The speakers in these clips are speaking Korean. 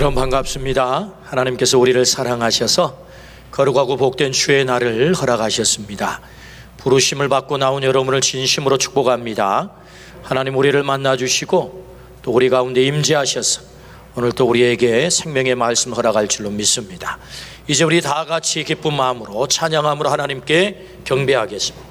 여러분 반갑습니다. 하나님께서 우리를 사랑하셔서 거룩하고 복된 주의 날을 허락하셨습니다. 부르심을 받고 나온 여러분을 진심으로 축복합니다. 하나님 우리를 만나주시고 또 우리 가운데 임재하셔서 오늘 또 우리에게 생명의 말씀 허락할 줄로 믿습니다. 이제 우리 다 같이 기쁜 마음으로 찬양함으로 하나님께 경배하겠습니다.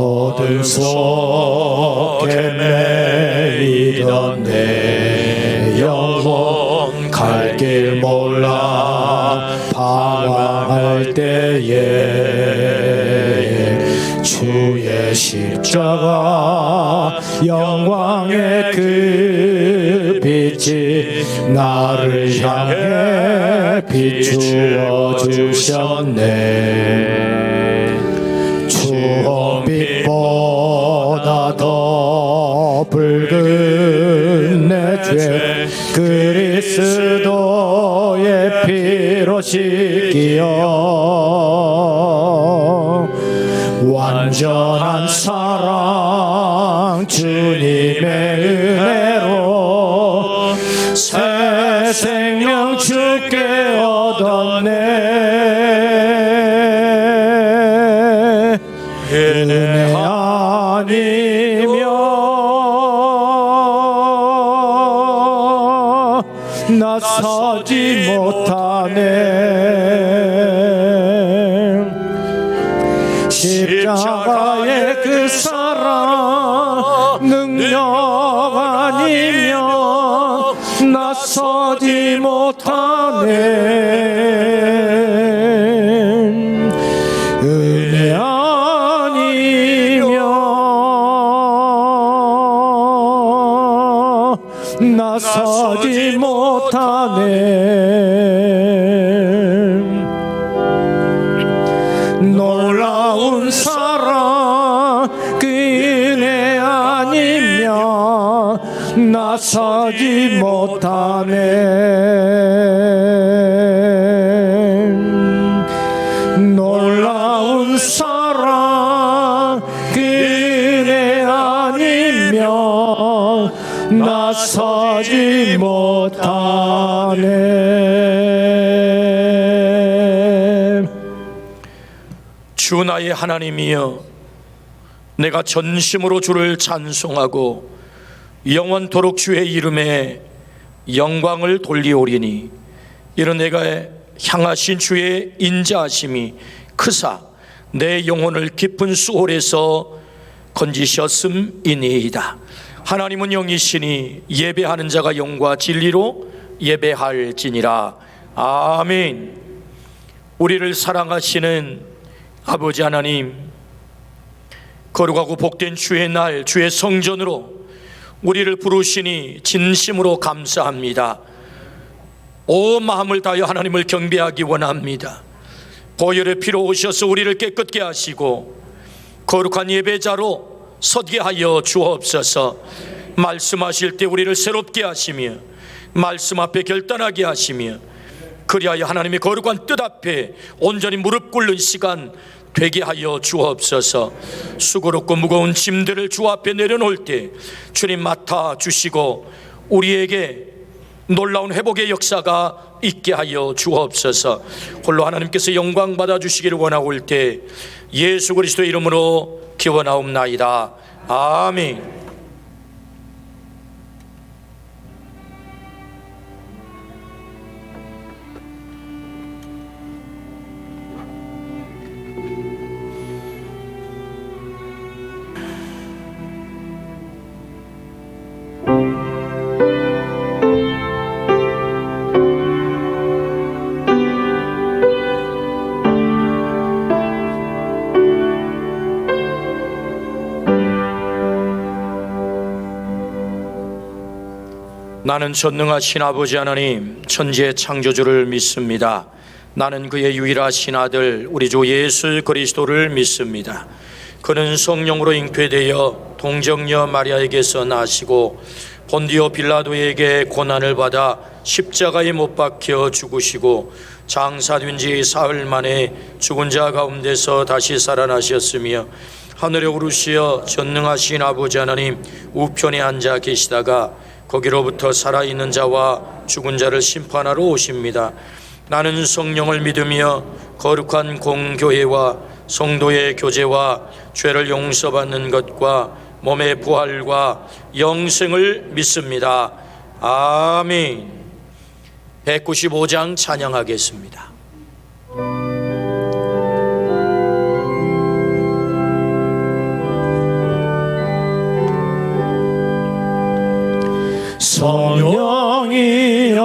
어둠 속에 매이던 내 영혼 갈 길 몰라 방황할 때에 주의 십자가 영광의 그 빛이 나를 향해 비추어 주셨네. 추홍빛보다 더 붉은 내 죄 그리스도의 피로 씻기어 완전한 사랑 주님의 은혜로 새 생명 주께 얻었네. 은혜 아니면 나 서지 못하네. 십자가의 그 사랑 능력 아니면 나 서지 못하네. 은혜 나 서지 못하네. 놀라운 사랑 그 은혜 아니면 나 서지 못하네. 놀라운 사랑 그 은혜 아니면 나 서지 못하네. 주 나의 하나님이여, 내가 전심으로 주를 찬송하고 영원토록 주의 이름에 영광을 돌리오리니 이런 내가 향하신 주의 인자하심이 크사 내 영혼을 깊은 수월에서 건지셨음이니이다. 하나님은 영이시니 예배하는 자가 영과 진리로 예배할지니라. 아멘. 우리를 사랑하시는 아버지 하나님, 거룩하고 복된 주의 날, 주의 성전으로 우리를 부르시니 진심으로 감사합니다. 온 마음을 다하여 하나님을 경배하기 원합니다. 보혈의 피로 오셔서 우리를 깨끗게 하시고 거룩한 예배자로 서게 하여 주옵소서. 말씀하실 때 우리를 새롭게 하시며 말씀 앞에 결단하게 하시며 그리하여 하나님의 거룩한 뜻 앞에 온전히 무릎 꿇는 시간 되게 하여 주옵소서. 수고롭고 무거운 짐들을 주 앞에 내려놓을 때 주님 맡아 주시고 우리에게 놀라운 회복의 역사가 있게 하여 주옵소서. 홀로 하나님께서 영광 받아 주시기를 원하올 때 예수 그리스도의 이름으로 기원하옵나이다. 아멘. 나는 전능하신 아버지 하나님, 천지의 창조주를 믿습니다. 나는 그의 유일하신 아들 우리 주 예수 그리스도를 믿습니다. 그는 성령으로 잉태되어 동정녀 마리아에게서 나시고 본디오 빌라도에게 고난을 받아 십자가에 못 박혀 죽으시고 장사된 지 사흘 만에 죽은 자 가운데서 다시 살아나셨으며 하늘에 오르시어 전능하신 아버지 하나님 우편에 앉아 계시다가 거기로부터 살아있는 자와 죽은 자를 심판하러 오십니다. 나는 성령을 믿으며 거룩한 공교회와 성도의 교제와 죄를 용서받는 것과 몸의 부활과 영생을 믿습니다. 아멘. 195장 찬양하겠습니다. 성령이여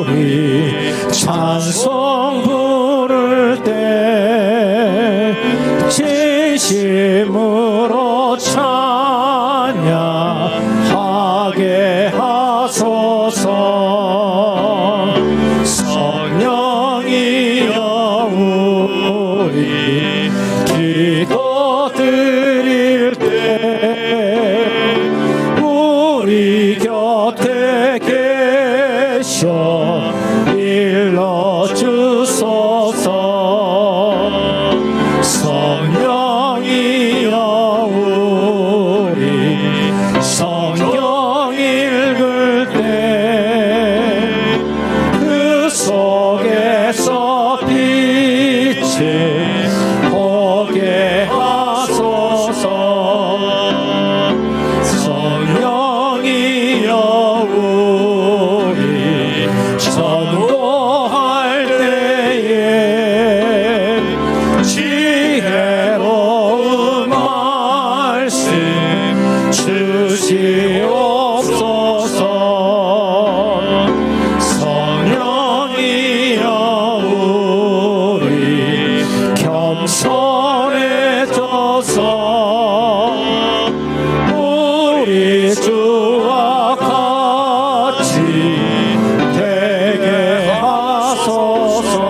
우리 찬송 부를 때 진심으로 찬양하게 하소서. 성령이여 우리 기도 드릴 때 우리 곁에 계셔 일러주소서. 성령이여 우리 성경 읽을 때 그 속에서 빛을 보게 하소서. 성령이여 우리 전도할 때에 지혜로운 말씀 주시옵소서. 성령이여 우리 겸손해져서 우리 주와 같이 되게 하소서.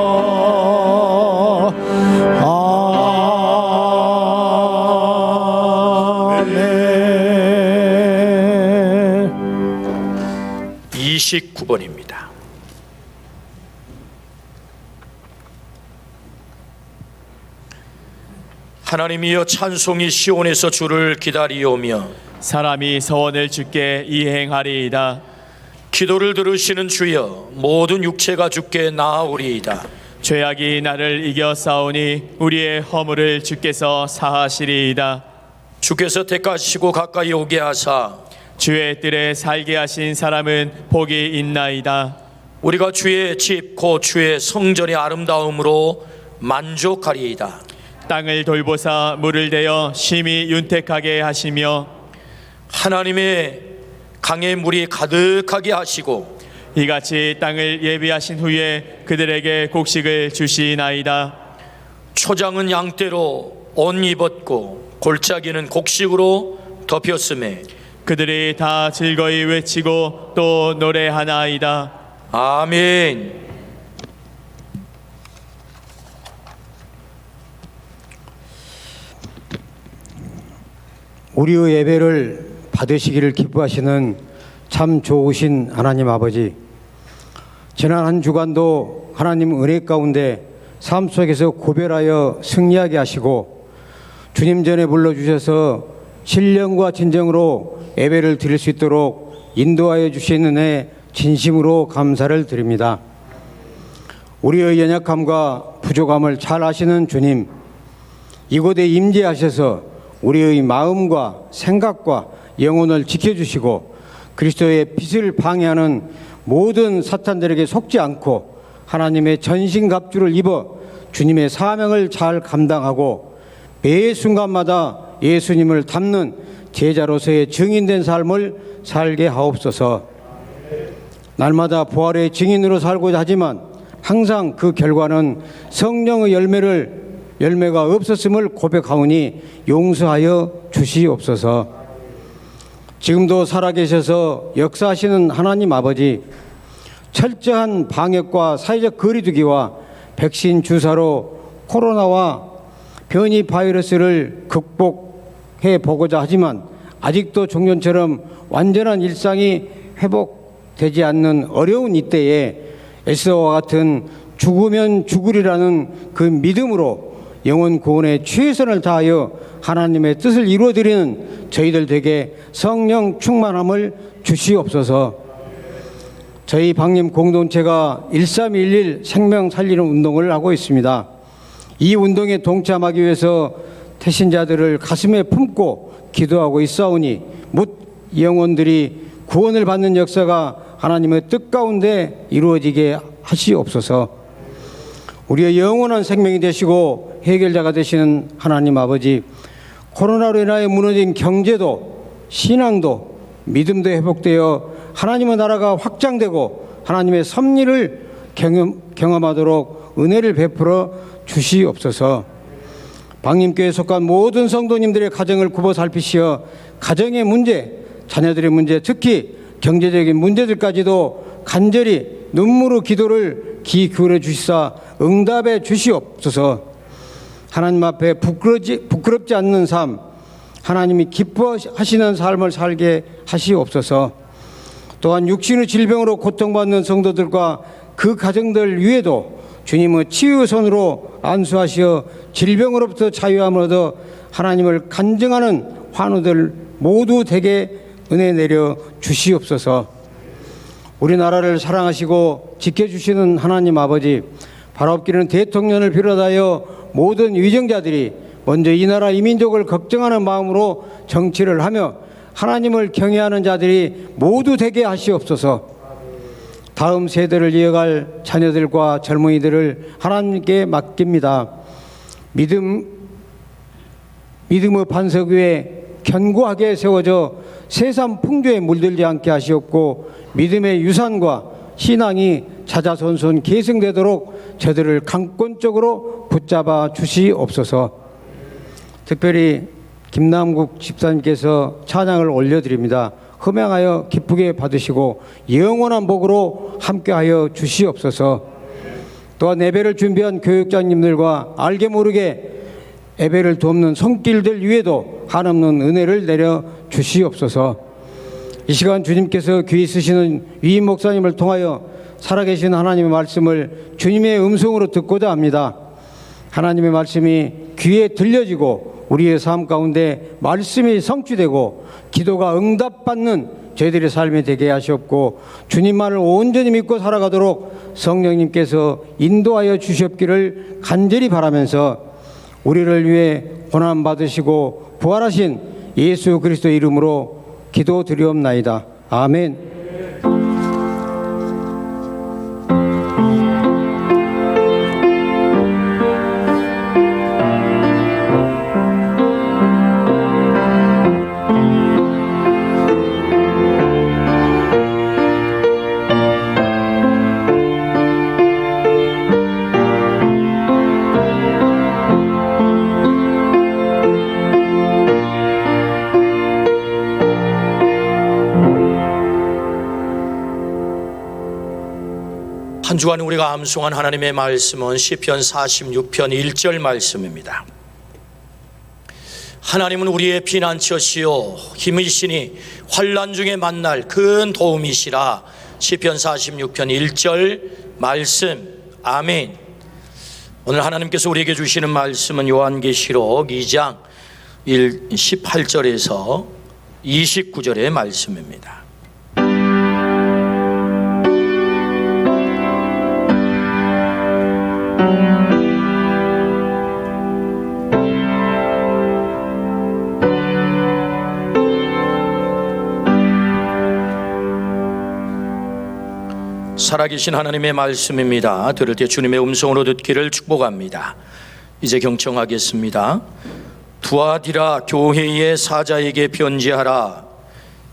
아멘. 29번입니다. 하나님이여 찬송이 시온에서 주를 기다리오며 사람이 서원을 주께 이행하리이다. 기도를 들으시는 주여 모든 육체가 주께 나아오리이다. 죄악이 나를 이겨 싸우니 우리의 허물을 주께서 사하시리이다. 주께서 택하시고 가까이 오게 하사 주의 뜰에 살게 하신 사람은 복이 있나이다. 우리가 주의 집 곧 주의 성전의 아름다움으로 만족하리이다. 땅을 돌보사 물을 대어 심히 윤택하게 하시며 하나님의 강의 물이 가득하게 하시고 이같이 땅을 예비하신 후에 그들에게 곡식을 주시나이다. 초장은 양떼로 옷 입었고 골짜기는 곡식으로 덮였음에 그들이 다 즐거이 외치고 또 노래하나이다. 아멘. 우리의 예배를 받으시기를 기뻐하시는 참 좋으신 하나님 아버지, 지난 한 주간도 하나님 은혜 가운데 삶 속에서 고별하여 승리하게 하시고 주님 전에 불러주셔서 신령과 진정으로 예배를 드릴 수 있도록 인도하여 주시는 은혜 진심으로 감사를 드립니다. 우리의 연약함과 부족함을 잘 아시는 주님, 이곳에 임재하셔서 우리의 마음과 생각과 영혼을 지켜주시고 그리스도의 빛을 방해하는 모든 사탄들에게 속지 않고 하나님의 전신갑주를 입어 주님의 사명을 잘 감당하고 매 순간마다 예수님을 닮는 제자로서의 증인된 삶을 살게 하옵소서. 날마다 부활의 증인으로 살고자 하지만 항상 그 결과는 성령의 열매가 없었음을 고백하오니 용서하여 주시옵소서. 지금도 살아계셔서 역사하시는 하나님 아버지, 철저한 방역과 사회적 거리두기와 백신 주사로 코로나와 변이 바이러스를 극복해 보고자 하지만 아직도 종전처럼 완전한 일상이 회복되지 않는 어려운 이때에 에스더와 같은 죽으면 죽으리라는 그 믿음으로 영혼 구원에 최선을 다하여 하나님의 뜻을 이루어드리는 저희들 되게 성령 충만함을 주시옵소서. 저희 방림 공동체가 1311 생명 살리는 운동을 하고 있습니다. 이 운동에 동참하기 위해서 태신자들을 가슴에 품고 기도하고 있사오니 묻 영혼들이 구원을 받는 역사가 하나님의 뜻 가운데 이루어지게 하시옵소서. 우리의 영원한 생명이 되시고 해결자가 되시는 하나님 아버지, 코로나로 인하여 무너진 경제도 신앙도 믿음도 회복되어 하나님의 나라가 확장되고 하나님의 섭리를 경험하도록 은혜를 베풀어 주시옵소서. 방림교회에 속한 모든 성도님들의 가정을 굽어 살피시어 가정의 문제, 자녀들의 문제, 특히 경제적인 문제들까지도 간절히 눈물로 기도를 기울여 주시사 응답해 주시옵소서. 하나님 앞에 부끄럽지 않는 삶, 하나님이 기뻐하시는 삶을 살게 하시옵소서. 또한 육신의 질병으로 고통받는 성도들과 그 가정들 위에도 주님의 치유의 손으로 안수하시어 질병으로부터 자유함을 얻어 하나님을 간증하는 환우들 모두 되게 은혜 내려 주시옵소서. 우리나라를 사랑하시고 지켜주시는 하나님 아버지, 바라옵기는 대통령을 비롯하여 모든 위정자들이 먼저 이 나라 이 민족을 걱정하는 마음으로 정치를 하며 하나님을 경외하는 자들이 모두 되게 하시옵소서. 다음 세대를 이어갈 자녀들과 젊은이들을 하나님께 맡깁니다. 믿음의 반석 위에 견고하게 세워져 세상 풍조에 물들지 않게 하시옵고 믿음의 유산과 신앙이 자자손손 계승되도록 저들을 강권적으로 붙잡아 주시옵소서. 특별히 김남국 집사님께서 찬양을 올려드립니다. 흠양하여 기쁘게 받으시고 영원한 복으로 함께하여 주시옵소서. 또한 예배를 준비한 교육자님들과 알게 모르게 예배를 돕는 손길들 위에도 한없는 은혜를 내려 주시옵소서. 이 시간 주님께서 귀히 쓰시는 위임 목사님을 통하여 살아계신 하나님의 말씀을 주님의 음성으로 듣고자 합니다. 하나님의 말씀이 귀에 들려지고 우리의 삶 가운데 말씀이 성취되고 기도가 응답받는 저희들의 삶이 되게 하시옵고 주님만을 온전히 믿고 살아가도록 성령님께서 인도하여 주시옵기를 간절히 바라면서 우리를 위해 고난 받으시고 부활하신 예수 그리스도 이름으로 기도드리옵나이다. 아멘. 한 주간 우리가 암송한 하나님의 말씀은 시편 46편 1절 말씀입니다. 하나님은 우리의 피난처시요 힘이시니 환난 중에 만날 큰 도움이시라. 시편 46편 1절 말씀. 아멘. 오늘 하나님께서 우리에게 주시는 말씀은 요한계시록 2장 18절에서 29절의 말씀입니다. 살아계신 하나님의 말씀입니다. 들을 때 주님의 음성으로 듣기를 축복합니다. 이제 경청하겠습니다. 두아디라 교회의 사자에게 편지하라.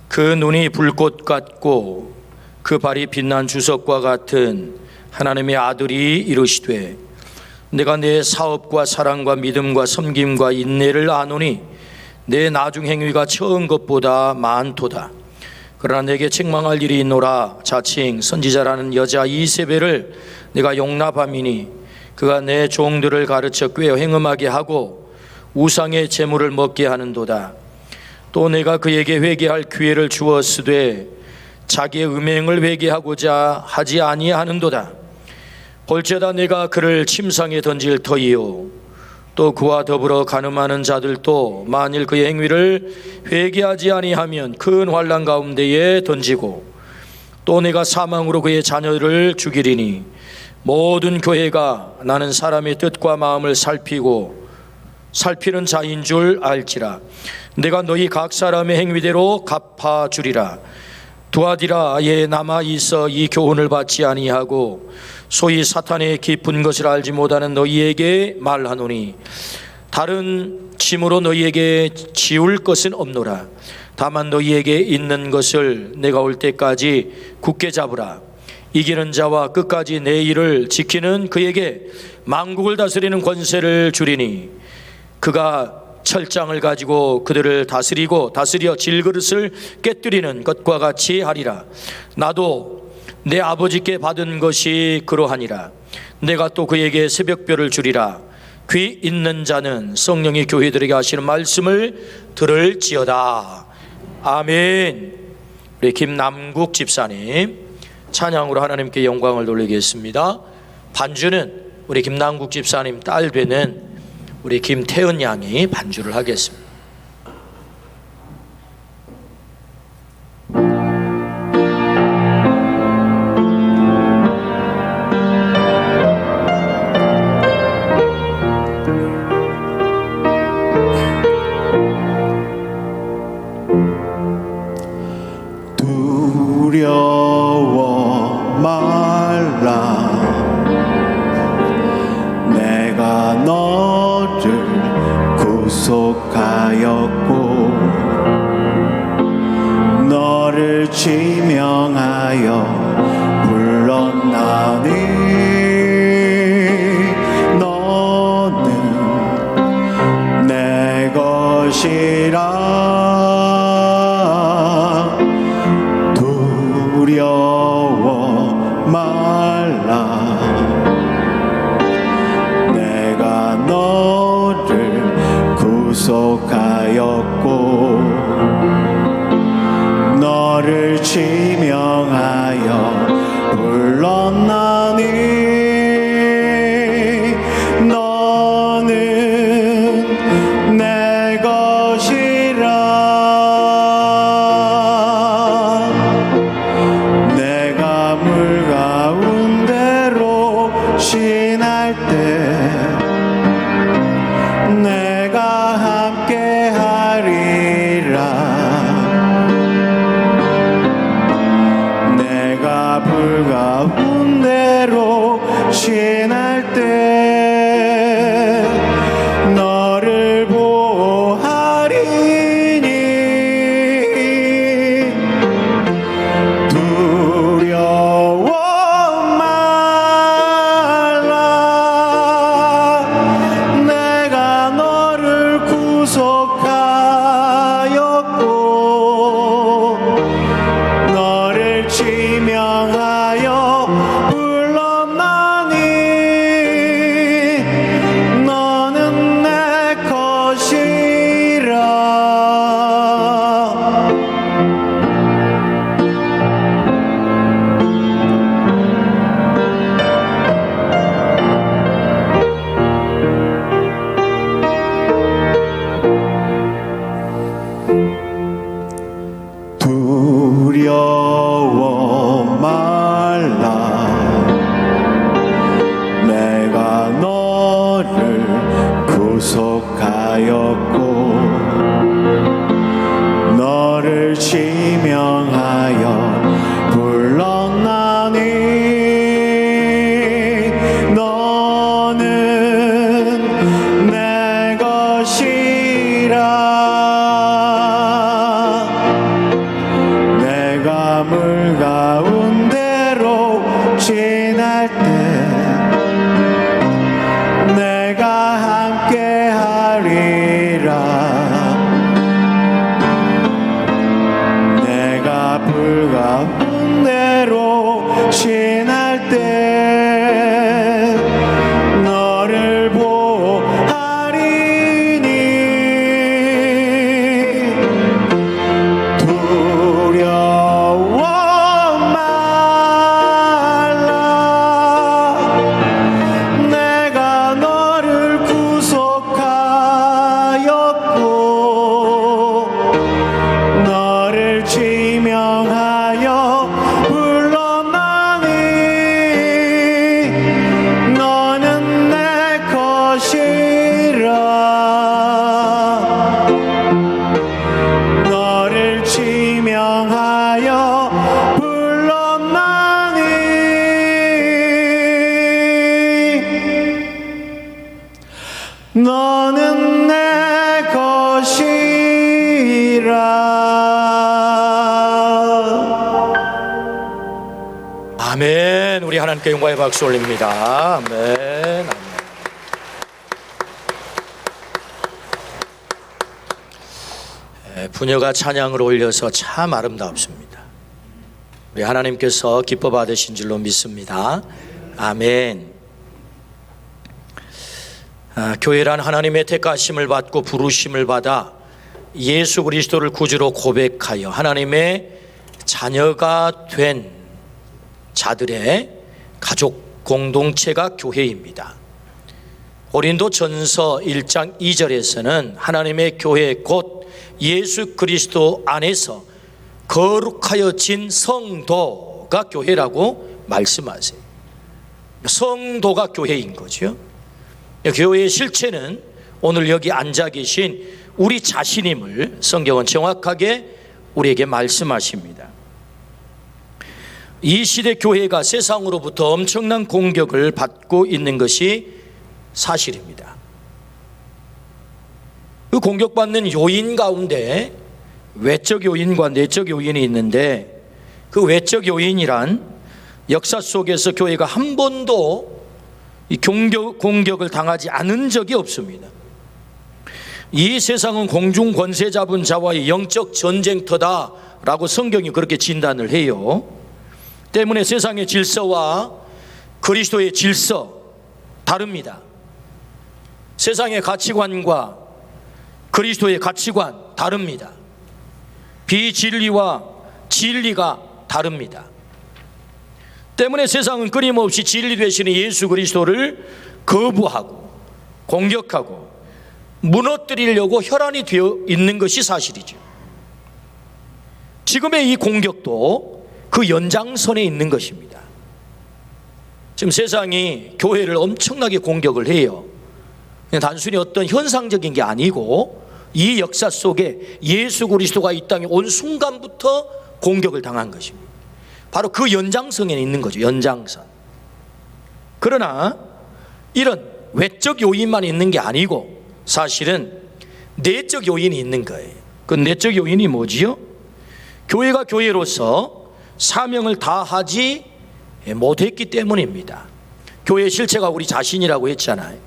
그 눈이 불꽃 같고 그 발이 빛난 주석과 같은 하나님의 아들이 이르시되 내가 내 사업과 사랑과 믿음과 섬김과 인내를 아노니 내 나중 행위가 처음 것보다 많도다. 그러나 내게 책망할 일이 있노라. 자칭 선지자라는 여자 이세벨을 내가 용납함이니 그가 내 종들을 가르쳐 꾀어 행음하게 하고 우상의 재물을 먹게 하는도다. 또 내가 그에게 회개할 기회를 주었으되 자기의 음행을 회개하고자 하지 아니하는도다. 볼지어다 내가 그를 침상에 던질 터이요 또 그와 더불어 간음하는 자들도 만일 그의 행위를 회개하지 아니하면 큰 환난 가운데에 던지고 또 내가 사망으로 그의 자녀를 죽이리니 모든 교회가 나는 사람의 뜻과 마음을 살피는 자인 줄 알지라. 내가 너희 각 사람의 행위대로 갚아주리라. 두아디라에 남아 있어 이 교훈을 받지 아니하고 소위 사탄의 깊은 것을 알지 못하는 너희에게 말하노니 다른 짐으로 너희에게 지울 것은 없노라. 다만 너희에게 있는 것을 내가 올 때까지 굳게 잡으라. 이기는 자와 끝까지 내 일을 지키는 그에게 만국을 다스리는 권세를 주리니 그가 철장을 가지고 그들을 다스려 질그릇을 깨뜨리는 것과 같이 하리라. 나도 내 아버지께 받은 것이 그러하니라. 내가 또 그에게 새벽별을 주리라. 귀 있는 자는 성령이 교회들에게 하시는 말씀을 들을지어다. 아멘. 우리 김남국 집사님 찬양으로 하나님께 영광을 돌리겠습니다. 반주는 우리 김남국 집사님 딸 되는 우리 김태은 양이 반주를 하겠습니다. 두려워 말라 내가 너를 구속하였고 너를 지명하여 불렀나니 너는 내 것이라. 두려워 말라 내가 너를 구속하였고 너를 지명하여 불렀나니 너는 내 것이라. 내가 물 가운데로 지날 때 내가 함께 하리라. 내가 불 가운데로 지날 때 너를 보호하리니 두려워 말라 내가 너를 구속하였고 너를 지명하여 불렀나니 너는 내 것이라. 두려워 말라 내가 너를 구속하였고 너를 지명하여 불렀나니 너는 내 것이라. 내가 물 가운데로 지날 때 내가 함께 하리라. 내가 아멘. 우리 하나님께 영광의 박수 올립니다. 아멘. 아멘. 부녀가 찬양을 올려서 참 아름답습니다. 우리 하나님께서 기뻐 받으신 줄로 믿습니다. 아멘. 교회란 하나님의 택하심을 받고 부르심을 받아 예수 그리스도를 구주로 고백하여 하나님의 자녀가 된 자들의 가족 공동체가 교회입니다. 고린도전서 1장 2절에서는 하나님의 교회 곧 예수 그리스도 안에서 거룩하여진 성도가 교회라고 말씀하세요. 성도가 교회인 거죠. 교회의 실체는 오늘 여기 앉아 계신 우리 자신임을 성경은 정확하게 우리에게 말씀하십니다. 이 시대 교회가 세상으로부터 엄청난 공격을 받고 있는 것이 사실입니다. 그 공격받는 요인 가운데 외적 요인과 내적 요인이 있는데, 그 외적 요인이란 역사 속에서 교회가 한 번도 이 공격을 당하지 않은 적이 없습니다. 이 세상은 공중 권세 잡은 자와의 영적 전쟁터다라고 성경이 그렇게 진단을 해요. 때문에 세상의 질서와 그리스도의 질서 다릅니다. 세상의 가치관과 그리스도의 가치관 다릅니다. 비진리와 진리가 다릅니다. 때문에 세상은 끊임없이 진리 되시는 예수 그리스도를 거부하고 공격하고 무너뜨리려고 혈안이 되어 있는 것이 사실이죠. 지금의 이 공격도 그 연장선에 있는 것입니다. 지금 세상이 교회를 엄청나게 공격을 해요. 그냥 단순히 어떤 현상적인 게 아니고 이 역사 속에 예수 그리스도가 이 땅에 온 순간부터 공격을 당한 것입니다. 바로 그 연장선에 있는 거죠. 연장선. 그러나 이런 외적 요인만 있는 게 아니고 사실은 내적 요인이 있는 거예요. 그 내적 요인이 뭐지요? 교회가 교회로서 사명을 다하지 못했기 때문입니다. 교회의 실체가 우리 자신이라고 했잖아요.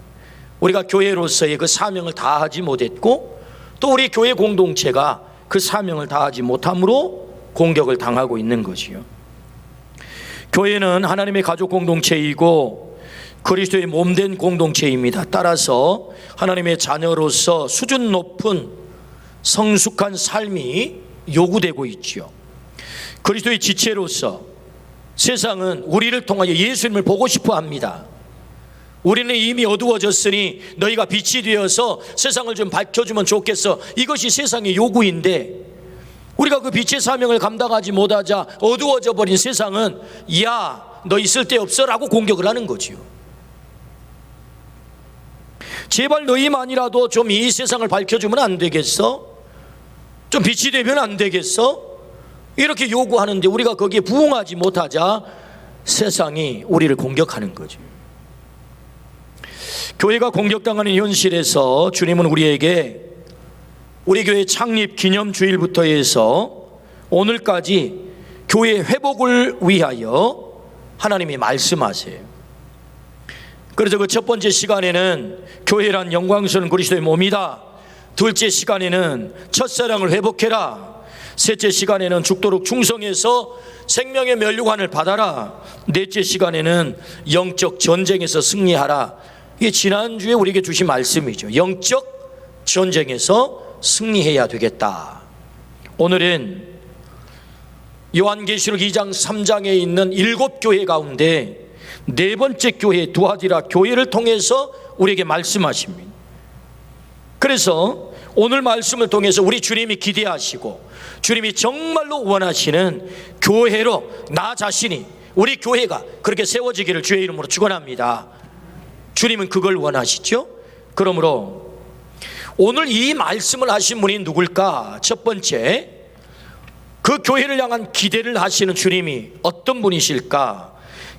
우리가 교회로서의 그 사명을 다하지 못했고 또 우리 교회 공동체가 그 사명을 다하지 못함으로 공격을 당하고 있는 것이요. 교회는 하나님의 가족 공동체이고 그리스도의 몸된 공동체입니다. 따라서 하나님의 자녀로서 수준 높은 성숙한 삶이 요구되고 있지요. 그리스도의 지체로서 세상은 우리를 통하여 예수님을 보고 싶어 합니다. 우리는 이미 어두워졌으니 너희가 빛이 되어서 세상을 좀 밝혀주면 좋겠어. 이것이 세상의 요구인데 우리가 그 빛의 사명을 감당하지 못하자 어두워져 버린 세상은 야, 너희 쓸데없어 라고 공격을 하는 거지요. 제발 너희만이라도 좀 이 세상을 밝혀주면 안 되겠어? 좀 빛이 되면 안 되겠어? 이렇게 요구하는데 우리가 거기에 부응하지 못하자 세상이 우리를 공격하는 거죠. 교회가 공격당하는 현실에서 주님은 우리에게 우리 교회 창립 기념주일부터 해서 오늘까지 교회 회복을 위하여 하나님이 말씀하세요. 그래서 그 첫 번째 시간에는 교회란 영광스러운 그리스도의 몸이다. 둘째 시간에는 첫사랑을 회복해라. 셋째 시간에는 죽도록 충성해서 생명의 면류관을 받아라. 넷째 시간에는 영적 전쟁에서 승리하라. 이게 지난주에 우리에게 주신 말씀이죠. 영적 전쟁에서 승리해야 되겠다. 오늘은 요한계시록 2장 3장에 있는 7교회 가운데 네 번째 교회 두아디라 교회를 통해서 우리에게 말씀하십니다. 그래서 오늘 말씀을 통해서 우리 주님이 기대하시고 주님이 정말로 원하시는 교회로 나 자신이 우리 교회가 그렇게 세워지기를 주의 이름으로 축원합니다. 주님은 그걸 원하시죠. 그러므로 오늘 이 말씀을 하신 분이 누굴까? 첫 번째, 그 교회를 향한 기대를 하시는 주님이 어떤 분이실까?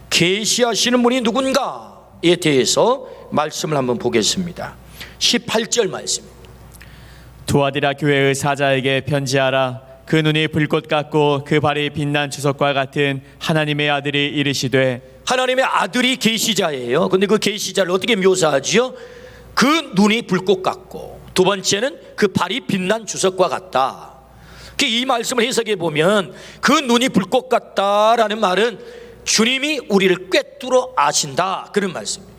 계시하시는 분이 누군가에 대해서 말씀을 한번 보겠습니다. 18절 말씀. 두아디라 교회의 사자에게 편지하라. 그 눈이 불꽃 같고 그 발이 빛난 주석과 같은 하나님의 아들이 이르시되 하나님의 아들이 계시자예요. 근데 그 계시자를 어떻게 묘사하지요? 그 눈이 불꽃 같고, 두 번째는 그 발이 빛난 주석과 같다. 이 말씀을 해석해 보면 그 눈이 불꽃 같다라는 말은 주님이 우리를 꿰뚫어 아신다, 그런 말씀입니다.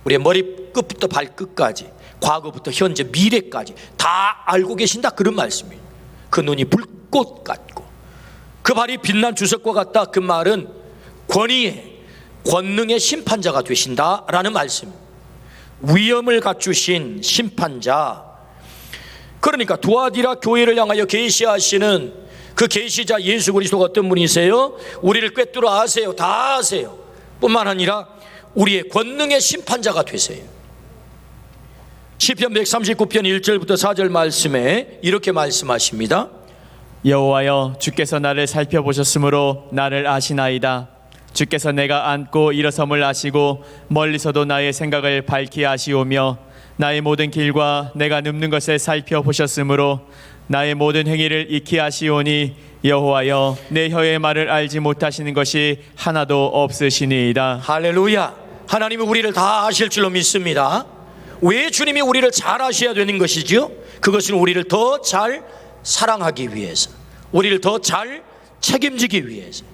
우리의 머리끝부터 발끝까지, 과거부터 현재 미래까지 다 알고 계신다, 그런 말씀입니다. 그 눈이 불꽃 같고 그 발이 빛난 주석과 같다, 그 말은 권위의, 권능의 심판자가 되신다라는 말씀입니다. 위엄을 갖추신 심판자. 그러니까 두아디라 교회를 향하여 계시하시는 그 계시자 예수 그리스도가 어떤 분이세요? 우리를 꿰뚫어 아세요. 다 아세요. 뿐만 아니라 우리의 권능의 심판자가 되세요. 시편 139편 1절부터 4절 말씀에 이렇게 말씀하십니다. 여호와여, 주께서 나를 살펴보셨으므로 나를 아시나이다. 주께서 내가 앉고 일어섬을 아시고 멀리서도 나의 생각을 밝히 아시오며 나의 모든 길과 내가 눕는 것을 살펴보셨으므로 나의 모든 행위를 익히 아시오니 여호와여, 내 혀의 말을 알지 못하시는 것이 하나도 없으시니이다. 할렐루야. 하나님이 우리를 다 아실 줄로 믿습니다. 왜 주님이 우리를 잘 아셔야 되는 것이죠? 그것은 우리를 더 잘 사랑하기 위해서, 우리를 더 잘 책임지기 위해서.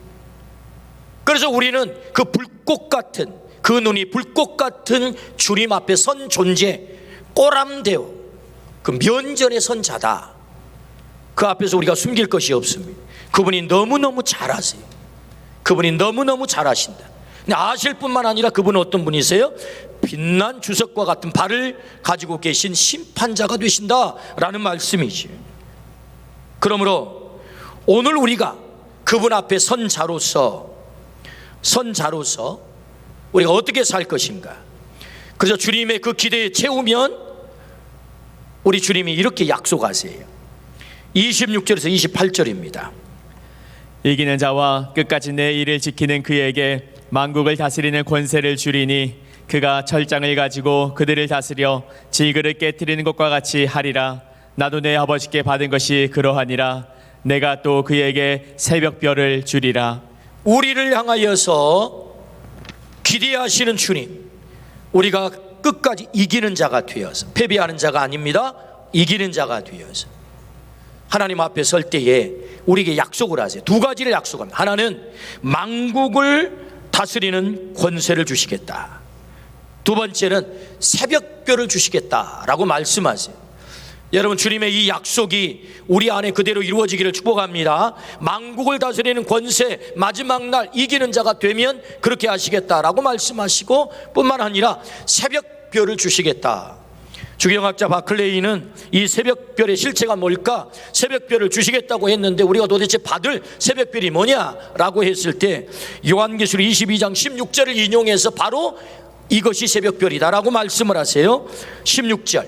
그래서 우리는 그 불꽃 같은, 그 눈이 불꽃 같은 주님 앞에 선 존재, 꼬람되어 그 면전에 선 자다. 그 앞에서 우리가 숨길 것이 없습니다. 그분이 너무너무 잘 아세요. 그분이 너무너무 잘 아신다. 근데 아실 뿐만 아니라 그분은 어떤 분이세요? 빛난 주석과 같은 발을 가지고 계신 심판자가 되신다라는 말씀이지. 그러므로 오늘 우리가 그분 앞에 선자로서 우리가 어떻게 살 것인가? 그래서 주님의 그 기대에 채우면 우리 주님이 이렇게 약속하세요. 26절에서 28절입니다. 이기는 자와 끝까지 내 일을 지키는 그에게 만국을 다스리는 권세를 주리니 그가 철장을 가지고 그들을 다스려 질그릇 깨뜨리는 것과 같이 하리라. 나도 내 아버지께 받은 것이 그러하니라. 내가 또 그에게 새벽별을 주리라. 우리를 향하여서 기대하시는 주님, 우리가 끝까지 이기는 자가 되어서, 패배하는 자가 아닙니다. 이기는 자가 되어서 하나님 앞에 설 때에 우리에게 약속을 하세요. 두 가지를 약속합니다. 하나는 만국을 다스리는 권세를 주시겠다. 두 번째는 새벽별을 주시겠다라고 말씀하세요. 여러분, 주님의 이 약속이 우리 안에 그대로 이루어지기를 축복합니다. 만국을 다스리는 권세, 마지막 날 이기는 자가 되면 그렇게 하시겠다라고 말씀하시고, 뿐만 아니라 새벽별을 주시겠다. 주경학자 바클레이는 이 새벽별의 실체가 뭘까? 새벽별을 주시겠다고 했는데 우리가 도대체 받을 새벽별이 뭐냐라고 했을 때 요한계시록 22장 16절을 인용해서 바로 이것이 새벽별이다라고 말씀을 하세요. 16절,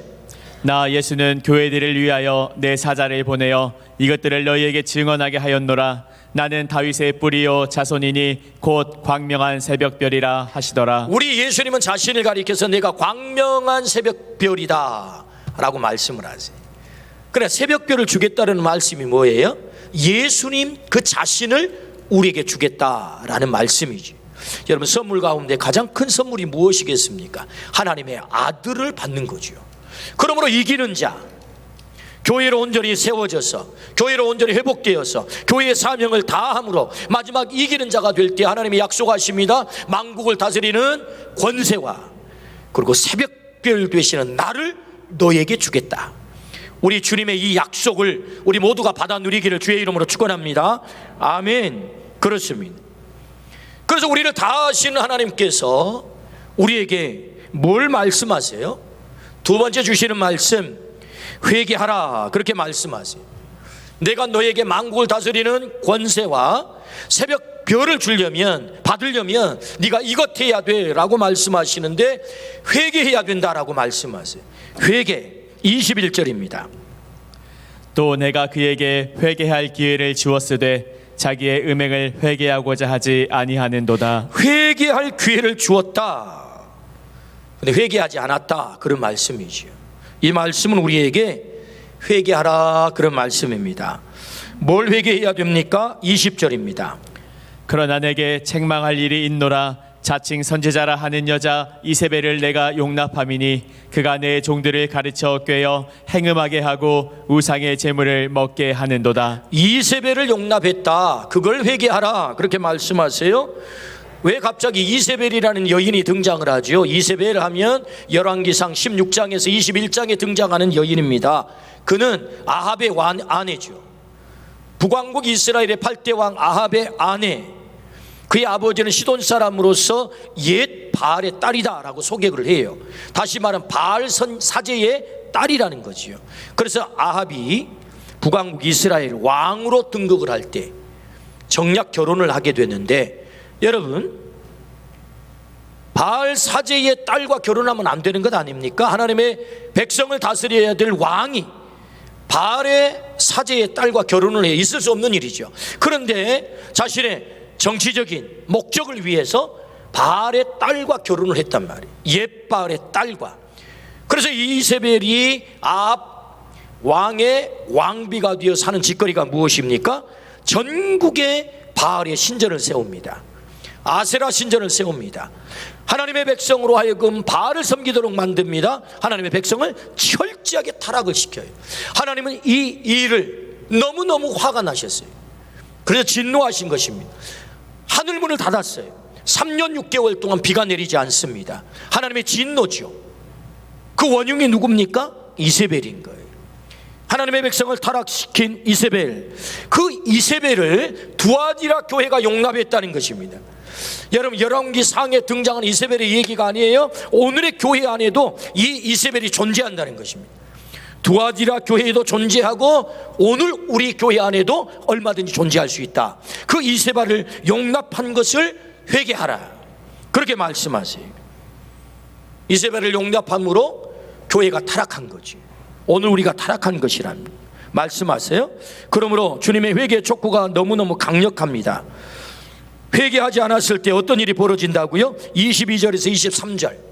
나 예수는 교회들을 위하여 내 사자를 보내어 이것들을 너희에게 증언하게 하였노라. 나는 다윗의 뿌리요 자손이니 곧 광명한 새벽별이라 하시더라. 우리 예수님은 자신을 가리켜서 내가 광명한 새벽별이다 라고 말씀을 하세요. 그래, 새벽별을 주겠다는 말씀이 뭐예요? 예수님 그 자신을 우리에게 주겠다라는 말씀이지. 여러분, 선물 가운데 가장 큰 선물이 무엇이겠습니까? 하나님의 아들을 받는 거죠. 그러므로 이기는 자, 교회로 온전히 세워져서, 교회로 온전히 회복되어서 교회의 사명을 다함으로 마지막 이기는 자가 될 때 하나님이 약속하십니다. 만국을 다스리는 권세와 그리고 새벽별 되시는 나를 너에게 주겠다. 우리 주님의 이 약속을 우리 모두가 받아 누리기를 주의 이름으로 축원합니다. 아멘. 그렇습니다. 그래서 우리를 다 아시는 하나님께서 우리에게 뭘 말씀하세요? 두 번째 주시는 말씀, 회개하라, 그렇게 말씀하세요. 내가 너에게 만국을 다스리는 권세와 새벽별을 주려면, 받으려면 네가 이것 해야 돼 라고 말씀하시는데 회개해야 된다라고 말씀하세요. 회개. 21절입니다. 또 내가 그에게 회개할 기회를 주었으되 자기의 음행을 회개하고자 하지 아니하는도다. 회개할 기회를 주었다. 근데 회개하지 않았다, 그런 말씀이죠. 이 말씀은 우리에게 회개하라, 그런 말씀입니다. 뭘 회개해야 됩니까? 20절입니다. 그러나 내게 책망할 일이 있노라. 자칭 선지자라 하는 여자 이세벨을 내가 용납함이니 그가 내 종들을 가르쳐 꿰어 행음하게 하고 우상의 제물을 먹게 하는도다. 이세벨을 용납했다, 그걸 회개하라, 그렇게 말씀하세요. 왜 갑자기 이세벨이라는 여인이 등장을 하죠? 이세벨 하면 열왕기상 16장에서 21장에 등장하는 여인입니다. 그는 아합의 아내죠. 북왕국 이스라엘의 8대 왕 아합의 아내, 그의 아버지는 시돈 사람으로서 옛 바알의 딸이다라고 소개를 해요. 다시 말하면 바알 사제의 딸이라는 거지요. 그래서 아합이 북왕국 이스라엘 왕으로 등극을 할 때 정략 결혼을 하게 되는데, 여러분, 바알 사제의 딸과 결혼하면 안 되는 것 아닙니까? 하나님의 백성을 다스려야 될 왕이 바알의 사제의 딸과 결혼을 해 있을 수 없는 일이죠. 그런데 자신의 정치적인 목적을 위해서 바알의 딸과 결혼을 했단 말이에요. 옛 바알의 딸과. 그래서 이세벨이 아합 왕의 왕비가 되어 사는 짓거리가 무엇입니까? 전국에 바알의 신전을 세웁니다. 아세라 신전을 세웁니다. 하나님의 백성으로 하여금 바알을 섬기도록 만듭니다. 하나님의 백성을 철저하게 타락을 시켜요. 하나님은 이 일을 너무너무 화가 나셨어요. 그래서 진노하신 것입니다. 하늘문을 닫았어요. 3년 6개월 동안 비가 내리지 않습니다. 하나님의 진노죠. 그 원흉이 누굽니까? 이세벨인 거예요. 하나님의 백성을 타락시킨 이세벨, 그 이세벨을 두아디라 교회가 용납했다는 것입니다. 여러분, 열왕기상에 등장한 이세벨의 얘기가 아니에요. 오늘의 교회 안에도 이 이세벨이 존재한다는 것입니다. 두아디라 교회에도 존재하고 오늘 우리 교회 안에도 얼마든지 존재할 수 있다. 그 이세벨을 용납한 것을 회개하라, 그렇게 말씀하세요. 이세벨을 용납함으로 교회가 타락한 거지. 오늘 우리가 타락한 것이란 말씀하세요. 그러므로 주님의 회개 촉구가 너무너무 강력합니다. 회개하지 않았을 때 어떤 일이 벌어진다고요? 22절에서 23절.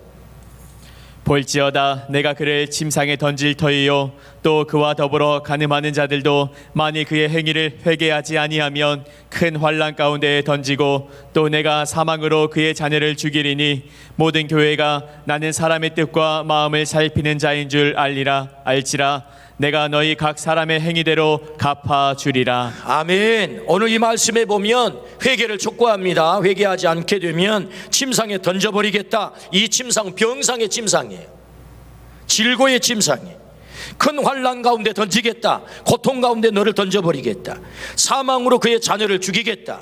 볼지어다 내가 그를 침상에 던질 터이요 또 그와 더불어 간음하는 자들도 만일 그의 행위를 회개하지 아니하면 큰 환난 가운데에 던지고 또 내가 사망으로 그의 자녀를 죽이리니 모든 교회가 나는 사람의 뜻과 마음을 살피는 자인 줄 알지라 내가 너희 각 사람의 행위대로 갚아주리라. 아멘. 오늘 이 말씀에 보면 회개를 촉구합니다. 회개하지 않게 되면 침상에 던져버리겠다. 이 침상 병상의 침상이에요. 질고의 침상이에요. 큰 환난 가운데 던지겠다. 고통 가운데 너를 던져버리겠다. 사망으로 그의 자녀를 죽이겠다.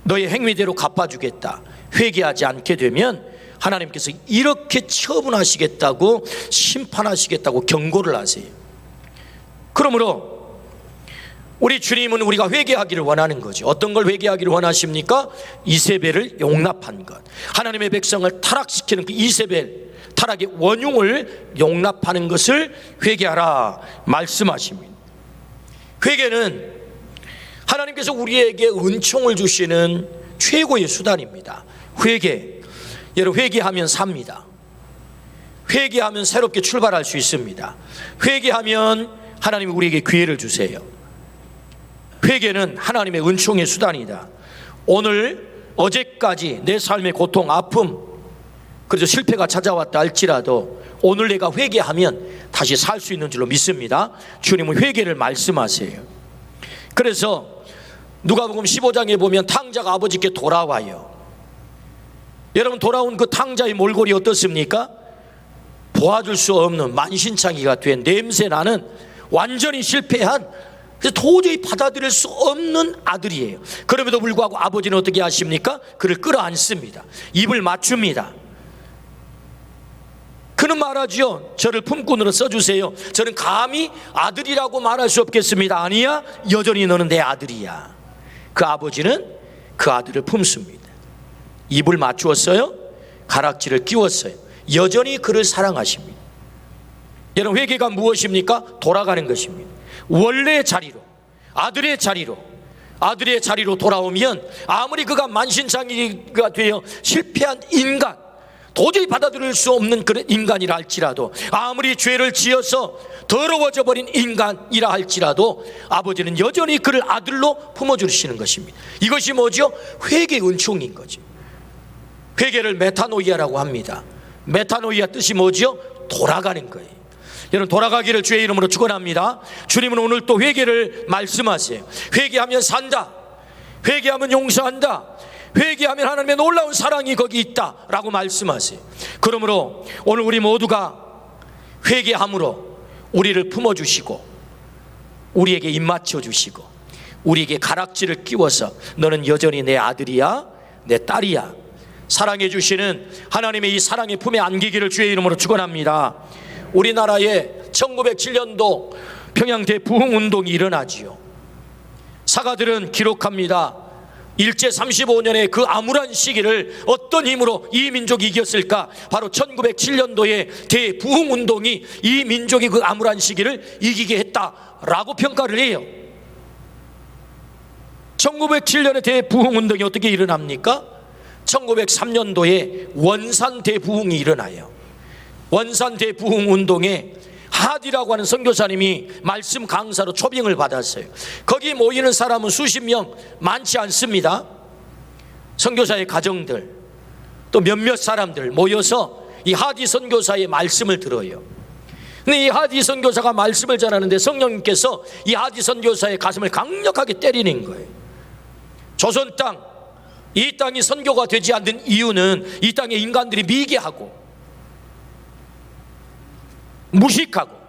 너의 행위대로 갚아주겠다. 회개하지 않게 되면 하나님께서 이렇게 처분하시겠다고, 심판하시겠다고 경고를 하세요. 그러므로 우리 주님은 우리가 회개하기를 원하는 거죠. 어떤 걸 회개하기를 원하십니까? 이세벨을 용납한 것, 하나님의 백성을 타락시키는 그 이세벨 타락의 원흉을 용납하는 것을 회개하라 말씀하십니다. 회개는 하나님께서 우리에게 은총을 주시는 최고의 수단입니다. 회개, 여러분, 회개하면 삽니다. 회개하면 새롭게 출발할 수 있습니다. 회개하면 하나님이 우리에게 기회를 주세요. 회개는 하나님의 은총의 수단이다. 오늘 어제까지 내 삶의 고통, 아픔, 그래서 실패가 찾아왔다 할지라도 오늘 내가 회개하면 다시 살 수 있는 줄로 믿습니다. 주님은 회개를 말씀하세요. 그래서 누가복음 15장에 보면 탕자가 아버지께 돌아와요. 여러분, 돌아온 그 탕자의 몰골이 어떻습니까? 보아줄 수 없는 만신창이가 된 냄새나는 완전히 실패한, 도저히 받아들일 수 없는 아들이에요. 그럼에도 불구하고 아버지는 어떻게 하십니까? 그를 끌어안습니다. 입을 맞춥니다. 그는 말하죠. 저를 품꾼으로 써주세요. 저는 감히 아들이라고 말할 수 없겠습니다. 아니야, 여전히 너는 내 아들이야. 그 아버지는 그 아들을 품습니다. 입을 맞추었어요. 가락지를 끼웠어요. 여전히 그를 사랑하십니다. 여러분, 회개가 무엇입니까? 돌아가는 것입니다. 원래의 자리로, 아들의 자리로 돌아오면 아무리 그가 만신창이가 되어 실패한 인간, 도저히 받아들일 수 없는 그런 인간이라 할지라도, 아무리 죄를 지어서 더러워져 버린 인간이라 할지라도 아버지는 여전히 그를 아들로 품어주시는 것입니다. 이것이 뭐죠? 회개의 은총인 거죠. 회개를 메타노이아라고 합니다. 메타노이아 뜻이 뭐죠? 돌아가는 거예요. 여러분, 돌아가기를 주의 이름으로 축원합니다. 주님은 오늘 또 회개를 말씀하세요. 회개하면 산다, 회개하면 용서한다, 회개하면 하나님의 놀라운 사랑이 거기 있다라고 말씀하세요. 그러므로 오늘 우리 모두가 회개함으로 우리를 품어주시고 우리에게 입맞춰 주시고 우리에게 가락지를 끼워서 너는 여전히 내 아들이야, 내 딸이야, 사랑해 주시는 하나님의 이 사랑의 품에 안기기를 주의 이름으로 축원합니다. 우리나라에 1907년도 평양 대부흥운동이 일어나지요. 사가들은 기록합니다. 일제 35년의 그 암울한 시기를 어떤 힘으로 이 민족이 이겼을까? 바로 1907년도의 대부흥운동이 이 민족이 그 암울한 시기를 이기게 했다라고 평가를 해요. 1907년의 대부흥운동이 어떻게 일어납니까? 1903년도에 원산 대부흥이 일어나요. 원산 대부흥운동에 하디라고 하는 선교사님이 말씀 강사로 초빙을 받았어요. 거기 모이는 사람은 수십 명, 많지 않습니다. 선교사의 가정들, 또 몇몇 사람들 모여서 이 하디 선교사의 말씀을 들어요. 근데 이 하디 선교사가 말씀을 전하는데 성령님께서 이 하디 선교사의 가슴을 강력하게 때리는 거예요. 조선 땅, 이 땅이 선교가 되지 않는 이유는 이 땅의 인간들이 미개하고 무식하고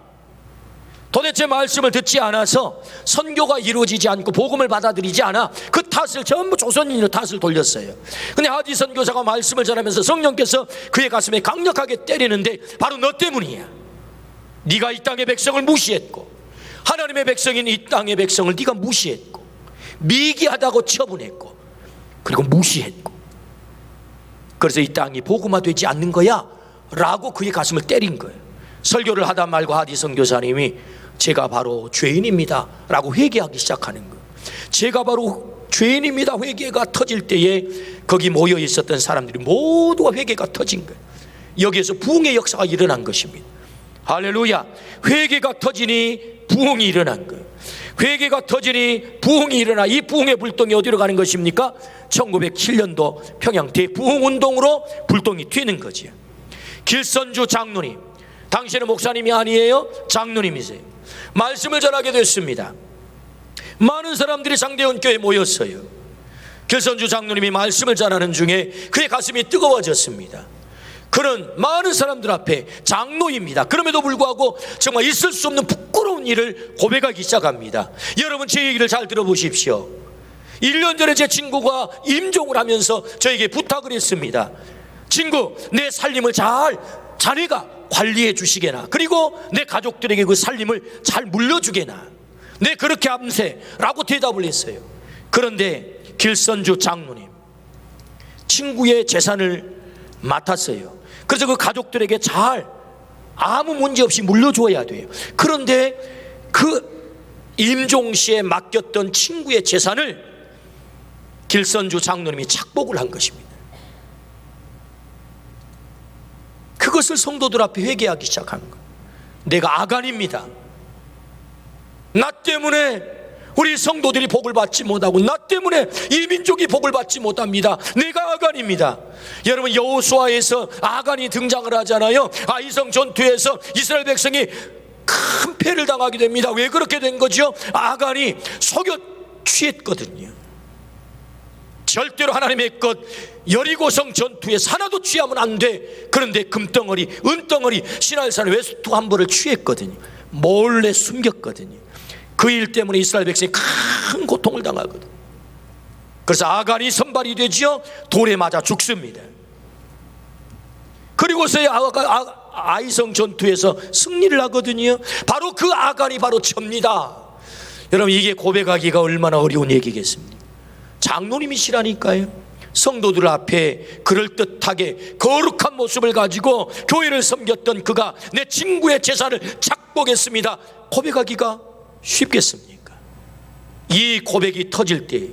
도대체 말씀을 듣지 않아서 선교가 이루어지지 않고 복음을 받아들이지 않아 그 탓을 전부 조선인의 탓을 돌렸어요. 근데 하디 선교사가 말씀을 전하면서 성령께서 그의 가슴에 강력하게 때리는데 바로 너 때문이야. 네가 이 땅의 백성을 무시했고 하나님의 백성인 이 땅의 백성을 네가 무시했고 미개하다고 처분했고 그리고 무시했고 그래서 이 땅이 복음화되지 않는 거야 라고 그의 가슴을 때린 거예요. 설교를 하다 말고 하디 선교사님이 제가 바로 죄인입니다 라고 회개하기 시작하는 거예요. 제가 바로 죄인입니다 회개가 터질 때에 거기 모여 있었던 사람들이 모두가 회개가 터진 거예요. 여기에서 부흥의 역사가 일어난 것입니다. 할렐루야. 회개가 터지니 부흥이 일어난 거예요. 회개가 터지니 부흥이 일어나 이 부흥의 불똥이 어디로 가는 것입니까? 1907년도 평양 대부흥운동으로 불똥이 튀는 거지요. 길선주 장로님, 당신은 목사님이 아니에요? 장로님이세요. 말씀을 전하게 됐습니다. 많은 사람들이 장대원 교회에 모였어요. 길선주 장로님이 말씀을 전하는 중에 그의 가슴이 뜨거워졌습니다. 그는 많은 사람들 앞에 장로입니다. 그럼에도 불구하고 정말 있을 수 없는 부끄러운 일을 고백하기 시작합니다. 여러분, 제 얘기를 잘 들어보십시오. 1년 전에 제 친구가 임종을 하면서 저에게 부탁을 했습니다. 친구, 내 살림을 자네가 관리해 주시게나, 그리고 내 가족들에게 그 살림을 잘 물려주게나, 네 그렇게 암세 라고 대답을 했어요. 그런데 길선주 장로님 친구의 재산을 맡았어요. 그래서 그 가족들에게 잘 아무 문제 없이 물려줘야 돼요. 그런데 그 임종시에 맡겼던 친구의 재산을 길선주 장로님이 착복을 한 것입니다. 그것을 성도들 앞에 회개하기 시작한 거예요. 내가 아간입니다. 나 때문에 우리 성도들이 복을 받지 못하고 나 때문에 이 민족이 복을 받지 못합니다. 내가 아간입니다. 여러분, 여호수아에서 아간이 등장을 하잖아요. 아이성 전투에서 이스라엘 백성이 큰 패를 당하게 됩니다. 왜 그렇게 된 거죠? 아간이 속여 취했거든요. 절대로 하나님의 것 여리고성 전투에서 하나도 취하면 안 돼. 그런데 금덩어리, 은덩어리, 시날산 웨스트 한 벌을 취했거든요. 몰래 숨겼거든요. 그 일 때문에 이스라엘 백성이 큰 고통을 당하거든요. 그래서 아간이 선발이 되죠. 돌에 맞아 죽습니다. 그리고서야 아이성 전투에서 승리를 하거든요. 바로 그 아간이 바로 접니다. 여러분, 이게 고백하기가 얼마나 어려운 얘기겠습니까? 장로님이시라니까요. 성도들 앞에 그럴듯하게 거룩한 모습을 가지고 교회를 섬겼던 그가 내 친구의 재산을 착복했습니다. 고백하기가 쉽겠습니까? 이 고백이 터질 때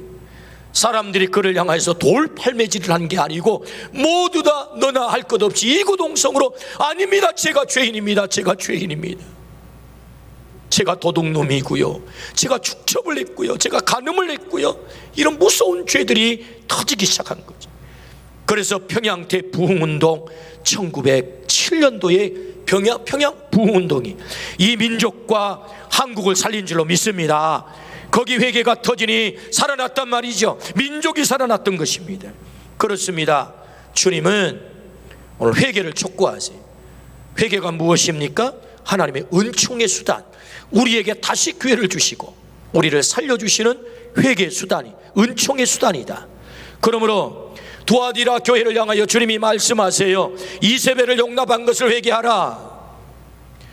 사람들이 그를 향해서 돌팔매질을 한 게 아니고 모두 다 너나 할 것 없이 이구동성으로 아닙니다, 제가 죄인입니다, 제가 죄인입니다, 제가 도둑놈이고요, 제가 축첩을 했고요, 제가 간음을 했고요, 이런 무서운 죄들이 터지기 시작한 거죠. 그래서 평양 대부흥운동 1907년도에 평양 부흥운동이 이 민족과 한국을 살린 줄로 믿습니다. 거기 회개가 터지니 살아났단 말이죠. 민족이 살아났던 것입니다. 그렇습니다. 주님은 오늘 회개를 촉구하세요. 회개가 무엇입니까? 하나님의 은총의 수단, 우리에게 다시 기회를 주시고 우리를 살려주시는 회개의 수단이 은총의 수단이다. 그러므로 두아디라 교회를 향하여 주님이 말씀하세요. 이세벨을 용납한 것을 회개하라.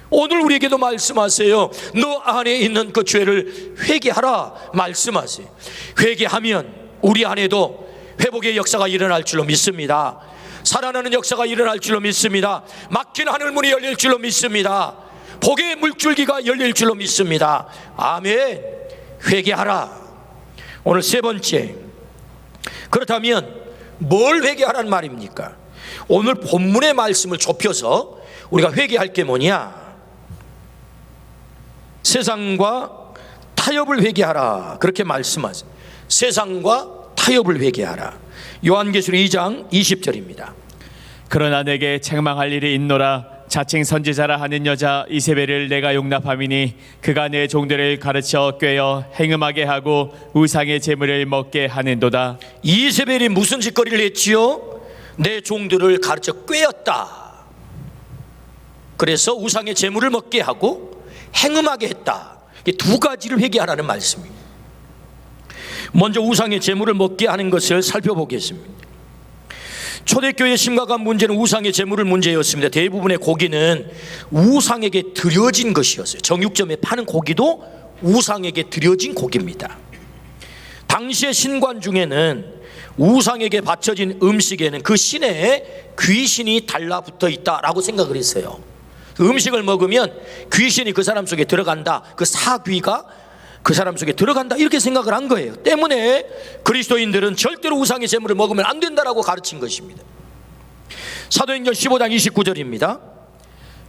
오늘 우리에게도 말씀하세요. 너 안에 있는 그 죄를 회개하라 말씀하세요. 회개하면 우리 안에도 회복의 역사가 일어날 줄로 믿습니다. 살아나는 역사가 일어날 줄로 믿습니다. 막힌 하늘문이 열릴 줄로 믿습니다. 복의 물줄기가 열릴 줄로 믿습니다. 아멘. 회개하라. 오늘 세 번째, 그렇다면 뭘 회개하라는 말입니까? 오늘 본문의 말씀을 좁혀서 우리가 회개할 게 뭐냐? 세상과 타협을 회개하라, 그렇게 말씀하세요. 세상과 타협을 회개하라. 요한계시록 2장 20절입니다. 그러나 내게 책망할 일이 있노라. 자칭 선지자라 하는 여자 이세벨을 내가 용납함이니 그가 내 종들을 가르쳐 꿰어 행음하게 하고 우상의 제물을 먹게 하는도다. 이세벨이 무슨 짓거리를 했지요? 내 종들을 가르쳐 꿰었다. 그래서 우상의 제물을 먹게 하고 행음하게 했다. 두 가지를 회개하라는 말씀입니다. 먼저 우상의 제물을 먹게 하는 것을 살펴보겠습니다. 초대교회의 심각한 문제는 우상의 제물을 문제였습니다. 대부분의 고기는 우상에게 드려진 것이었어요. 정육점에 파는 고기도 우상에게 드려진 고기입니다. 당시의 신관 중에는 우상에게 바쳐진 음식에는 그 신에 귀신이 달라붙어 있다라고 생각을 했어요. 그 음식을 먹으면 귀신이 그 사람 속에 들어간다, 그 사귀가 그 사람 속에 들어간다, 이렇게 생각을 한 거예요. 때문에 그리스도인들은 절대로 우상의 제물을 먹으면 안 된다라고 가르친 것입니다. 사도행전 15장 29절입니다.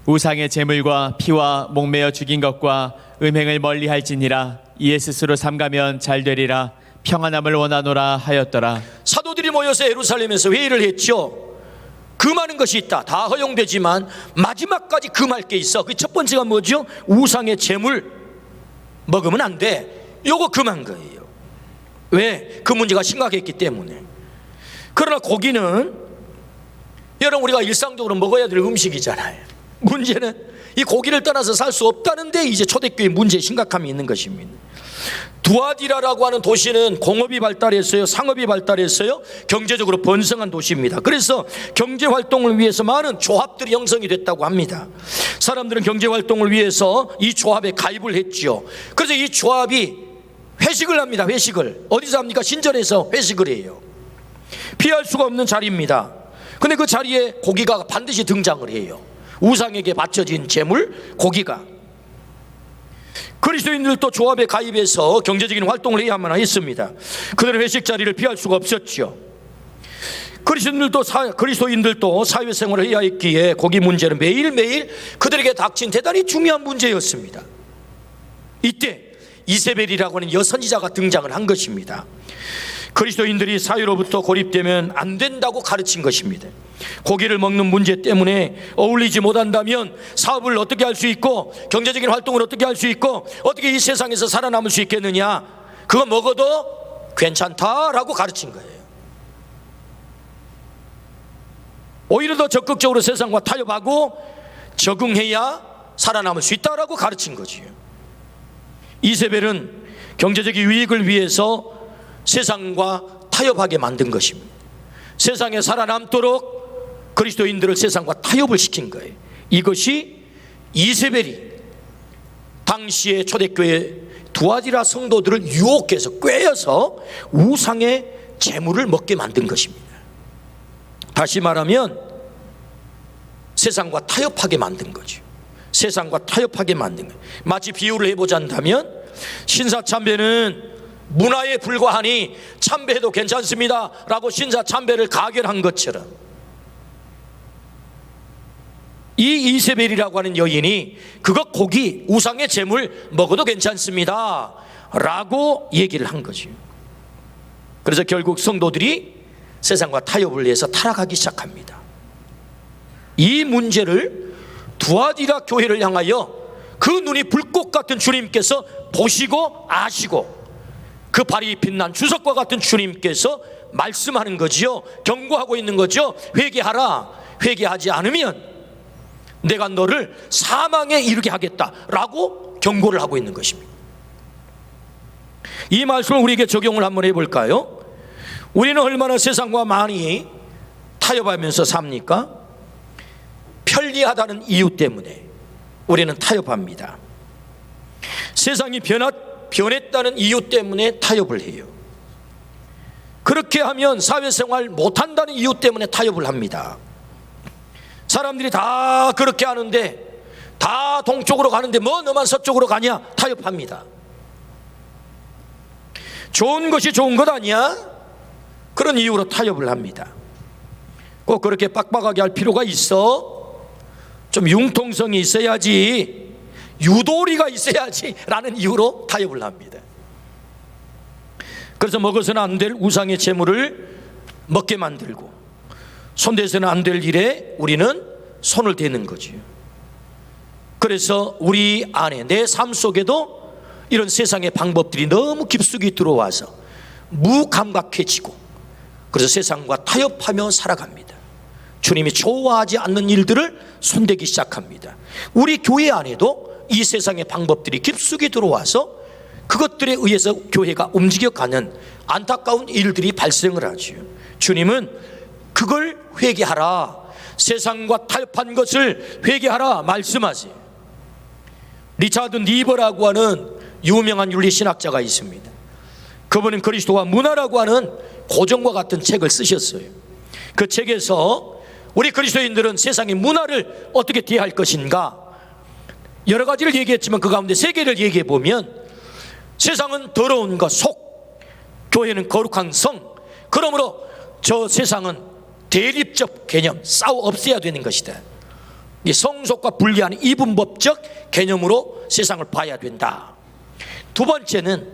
우상의 제물과 피와 목매어 죽인 것과 음행을 멀리할지니라. 이에 스스로 삼가면 잘 되리라. 평안함을 원하노라 하였더라. 사도들이 모여서 예루살렘에서 회의를 했죠. 금하는 것이 있다. 다 허용되지만 마지막까지 금할 게 있어. 그 첫 번째가 뭐죠? 우상의 제물 먹으면 안 돼. 요거 금한 거예요. 왜? 그 문제가 심각했기 때문에. 그러나 고기는 여러분 우리가 일상적으로 먹어야 될 음식이잖아요. 문제는 이 고기를 떠나서 살 수 없다는데 이제 초대교회의 문제의 심각함이 있는 것입니다. 두아디라라고 하는 도시는 공업이 발달했어요. 상업이 발달했어요. 경제적으로 번성한 도시입니다. 그래서 경제활동을 위해서 많은 조합들이 형성이 됐다고 합니다. 사람들은 경제활동을 위해서 이 조합에 가입을 했죠. 그래서 이 조합이 회식을 합니다. 회식을 어디서 합니까? 신전에서 회식을 해요. 피할 수가 없는 자리입니다. 근데 그 자리에 고기가 반드시 등장을 해요. 우상에게 바쳐진 제물 고기가. 그리스도인들도 조합에 가입해서 경제적인 활동을 해야만 했습니다. 그들의 회식 자리를 피할 수가 없었죠. 그리스도인들도 사회생활을 해야 했기에 고기 문제는 매일매일 그들에게 닥친 대단히 중요한 문제였습니다. 이때 이세벨이라고 하는 여선지자가 등장을 한 것입니다. 그리스도인들이 사회로부터 고립되면 안 된다고 가르친 것입니다. 고기를 먹는 문제 때문에 어울리지 못한다면 사업을 어떻게 할 수 있고 경제적인 활동을 어떻게 할 수 있고 어떻게 이 세상에서 살아남을 수 있겠느냐, 그거 먹어도 괜찮다라고 가르친 거예요. 오히려 더 적극적으로 세상과 타협하고 적응해야 살아남을 수 있다라고 가르친 거지요. 이세벨은 경제적인 유익을 위해서 세상과 타협하게 만든 것입니다. 세상에 살아남도록 그리스도인들을 세상과 타협을 시킨 거예요. 이것이 이세벨이 당시의 초대교회 두아디라 성도들을 유혹해서 꿰어서 우상의 제물을 먹게 만든 것입니다. 다시 말하면 세상과 타협하게 만든 거죠. 세상과 타협하게 만든 거예요. 마치 비유를 해보자면 신사참배는 문화에 불과하니 참배해도 괜찮습니다 라고 신사 참배를 가결한 것처럼 이 이세벨이라고 하는 여인이 그거 고기 우상의 제물 먹어도 괜찮습니다 라고 얘기를 한 거죠. 그래서 결국 성도들이 세상과 타협을 위해서 타락하기 시작합니다. 이 문제를 두아디라 교회를 향하여 그 눈이 불꽃 같은 주님께서 보시고 아시고 그 발이 빛난 주석과 같은 주님께서 말씀하는 거지요. 경고하고 있는 거죠. 회개하라. 회개하지 않으면 내가 너를 사망에 이르게 하겠다라고 경고를 하고 있는 것입니다. 이 말씀을 우리에게 적용을 한번 해볼까요? 우리는 얼마나 세상과 많이 타협하면서 삽니까? 편리하다는 이유 때문에 우리는 타협합니다. 세상이 변했다는 이유 때문에 타협을 해요. 그렇게 하면 사회생활 못한다는 이유 때문에 타협을 합니다. 사람들이 다 그렇게 하는데, 다 동쪽으로 가는데 뭐 너만 서쪽으로 가냐? 타협합니다. 좋은 것이 좋은 것 아니야? 그런 이유로 타협을 합니다. 꼭 그렇게 빡빡하게 할 필요가 있어? 좀 융통성이 있어야지, 유도리가 있어야지 라는 이유로 타협을 합니다. 그래서 먹어서는 안 될 우상의 제물을 먹게 만들고 손대서는 안 될 일에 우리는 손을 대는 거죠. 그래서 우리 안에, 내 삶 속에도 이런 세상의 방법들이 너무 깊숙이 들어와서 무감각해지고, 그래서 세상과 타협하며 살아갑니다. 주님이 좋아하지 않는 일들을 손대기 시작합니다. 우리 교회 안에도 이 세상의 방법들이 깊숙이 들어와서 그것들에 의해서 교회가 움직여가는 안타까운 일들이 발생을 하죠. 주님은 그걸 회개하라, 세상과 타협한 것을 회개하라 말씀하세요. 리차드 니버라고 하는 유명한 윤리신학자가 있습니다. 그분은 그리스도와 문화라고 하는 고전과 같은 책을 쓰셨어요. 그 책에서 우리 그리스도인들은 세상의 문화를 어떻게 대할 것인가 여러 가지를 얘기했지만 그 가운데 세 개를 얘기해 보면, 세상은 더러운 것 속, 교회는 거룩한 성, 그러므로 저 세상은 대립적 개념, 싸워 없애야 되는 것이다. 이 성속과 분리하는 이분법적 개념으로 세상을 봐야 된다. 두 번째는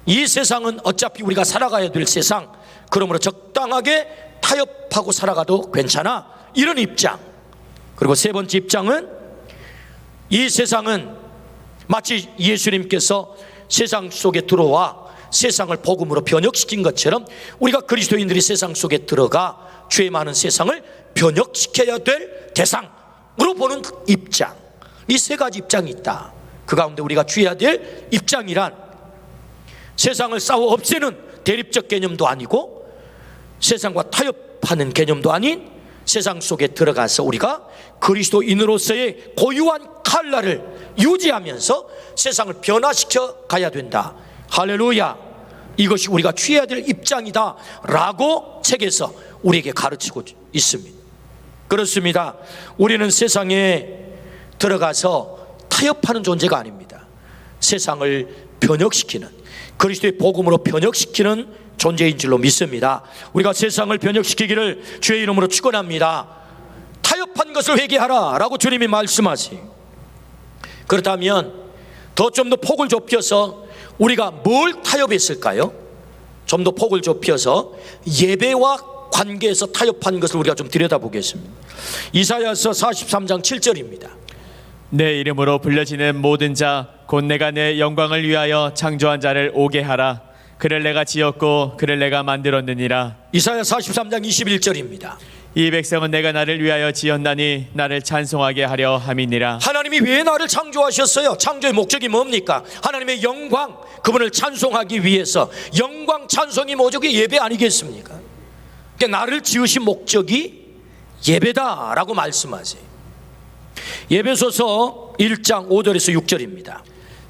이 세상은 어차피 우리가 살아가야 될 세상, 그러므로 적당하게 타협하고 살아가도 괜찮아, 이런 입장. 그리고 세 번째 입장은 이 세상은 마치 예수님께서 세상 속에 들어와 세상을 복음으로 변혁시킨 것처럼 우리가 그리스도인들이 세상 속에 들어가 죄 많은 세상을 변혁시켜야 될 대상으로 보는 입장. 이 세 가지 입장이 있다. 그 가운데 우리가 취해야 될 입장이란, 세상을 싸워 없애는 대립적 개념도 아니고 세상과 타협하는 개념도 아닌, 세상 속에 들어가서 우리가 그리스도인으로서의 고유한 칼날을 유지하면서 세상을 변화시켜 가야 된다. 할렐루야. 이것이 우리가 취해야 될 입장이다 라고 책에서 우리에게 가르치고 있습니다. 그렇습니다. 우리는 세상에 들어가서 타협하는 존재가 아닙니다. 세상을 변혁시키는, 그리스도의 복음으로 변혁시키는 존재인 줄로 믿습니다. 우리가 세상을 변혁시키기를 주의 이름으로 축원합니다. 타협한 것을 회개하라 라고 주님이 말씀하세요. 그렇다면 좀 더 폭을 좁혀서 우리가 뭘 타협했을까요? 좀 더 폭을 좁혀서 예배와 관계에서 타협한 것을 우리가 좀 들여다보겠습니다. 이사야서 43장 7절입니다. 내 이름으로 불려지는 모든 자 곧 내가 내 영광을 위하여 창조한 자를 오게 하라. 그를 내가 지었고 그를 내가 만들었느니라. 이사야 43장 21절입니다. 이 백성은 내가 나를 위하여 지었나니 나를 찬송하게 하려 함이니라. 하나님이 왜 나를 창조하셨어요? 창조의 목적이 뭡니까? 하나님의 영광, 그분을 찬송하기 위해서. 영광 찬송이 목적이 예배 아니겠습니까? 그러니까 나를 지으신 목적이 예배다라고 말씀하세요. 예배소서 1장 5절에서 6절입니다.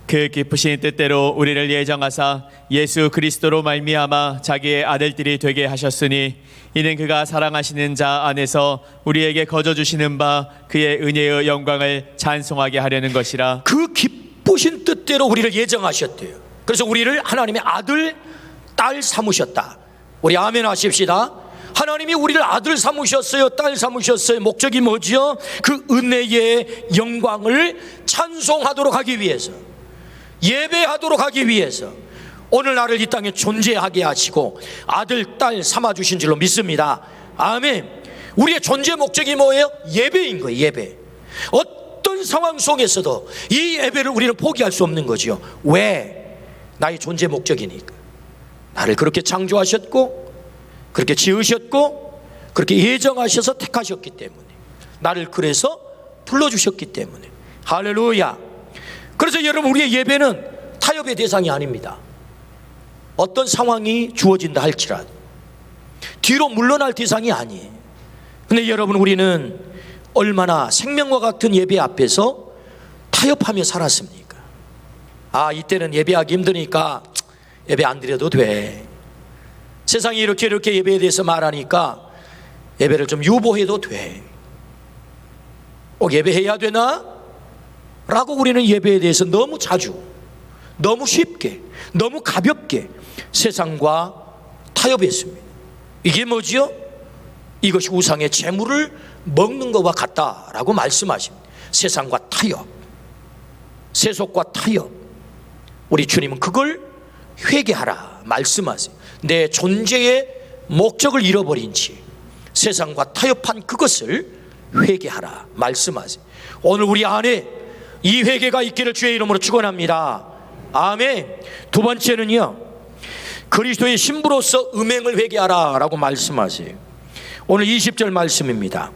그 기쁘신 뜻대로 우리를 예정하사 예수 그리스도로 말미암아 자기의 아들들이 되게 하셨으니, 이는 그가 사랑하시는 자 안에서 우리에게 거저 주시는 바 그의 은혜의 영광을 찬송하게 하려는 것이라. 그 기쁘신 뜻대로 우리를 예정하셨대요. 그래서 우리를 하나님의 아들 딸 삼으셨다. 우리 아멘 하십시다. 하나님이 우리를 아들 삼으셨어요, 딸 삼으셨어요. 목적이 뭐지요? 그 은혜의 영광을 찬송하도록 하기 위해서, 예배하도록 하기 위해서 오늘 나를 이 땅에 존재하게 하시고 아들, 딸 삼아주신 줄로 믿습니다. 아멘. 우리의 존재 목적이 뭐예요? 예배인 거예요. 예배. 어떤 상황 속에서도 이 예배를 우리는 포기할 수 없는 거죠. 왜? 나의 존재 목적이니까. 나를 그렇게 창조하셨고, 그렇게 지으셨고, 그렇게 예정하셔서 택하셨기 때문에, 나를 그래서 불러주셨기 때문에. 할렐루야. 그래서 여러분, 우리의 예배는 타협의 대상이 아닙니다. 어떤 상황이 주어진다 할지라도 뒤로 물러날 대상이 아니에요. 근데 여러분, 우리는 얼마나 생명과 같은 예배 앞에서 타협하며 살았습니까? 아, 이때는 예배하기 힘드니까 예배 안 드려도 돼. 세상이 이렇게 예배에 대해서 말하니까 예배를 좀 유보해도 돼. 꼭 예배해야 되나? 라고 우리는 예배에 대해서 너무 자주, 너무 쉽게, 너무 가볍게 세상과 타협했습니다. 이게 뭐지요? 이것이 우상의 재물을 먹는 것과 같다라고 말씀하십니다. 세상과 타협, 세속과 타협. 우리 주님은 그걸 회개하라 말씀하세요. 내 존재의 목적을 잃어버린 채 세상과 타협한 그것을 회개하라 말씀하세요. 오늘 우리 안에 이 회개가 있기를 주의 이름으로 축원합니다. 아멘. 두 번째는요, 그리스도의 신부로서 음행을 회개하라 라고 말씀하세요. 오늘 20절 말씀입니다.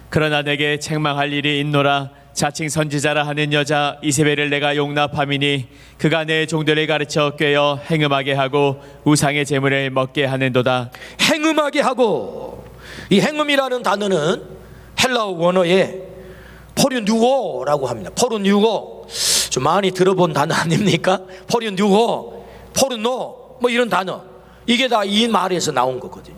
그러나 내게 책망할 일이 있노라. 자칭 선지자라 하는 여자 이세벨을 내가 용납함이니 그가 내 종들을 가르쳐 꿰어 행음하게 하고 우상의 제물을 먹게 하는도다. 행음하게 하고, 이 행음이라는 단어는 헬라어 원어에 포르누오라고 합니다. 포르누오, 좀 많이 들어본 단어 아닙니까? 포르누오, 포르노, 뭐 이런 단어, 이게 다 이 말에서 나온 거거든요.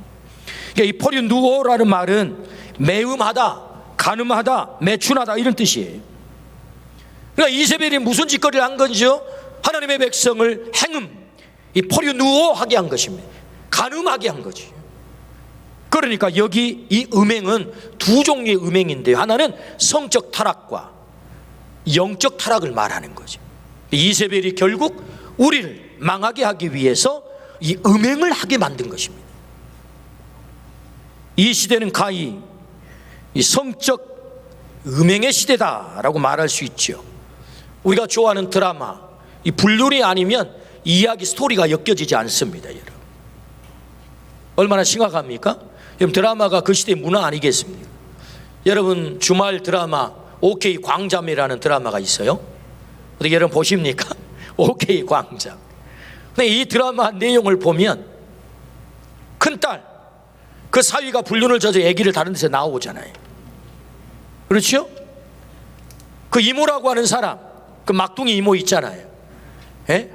그러니까 이 포르누오라는 말은 매음하다, 간음하다, 매춘하다 이런 뜻이에요. 그러니까 이세벨이 무슨 짓거리를 한 건지요? 하나님의 백성을 행음, 이 포르누오하게 한 것입니다. 간음하게 한 거지. 그러니까 여기 이 음행은 두 종류의 음행인데요, 하나는 성적 타락과 영적 타락을 말하는 거죠. 이세벨이 결국 우리를 망하게 하기 위해서 이 음행을 하게 만든 것입니다. 이 시대는 가히 이 성적 음행의 시대다라고 말할 수 있죠. 우리가 좋아하는 드라마, 이 불륜이 아니면 이야기 스토리가 엮여지지 않습니다. 여러분, 얼마나 심각합니까? 여러분, 드라마가 그 시대의 문화 아니겠습니까? 여러분, 주말 드라마 OK 광잠이라는 드라마가 있어요. 어떻게 여러분 보십니까? OK 광잠. 근데 이 드라마 내용을 보면 큰딸, 그 사위가 불륜을 져서 아기를 다른 데서 나오잖아요. 그렇죠? 그 이모라고 하는 사람, 그 막둥이 이모 있잖아요.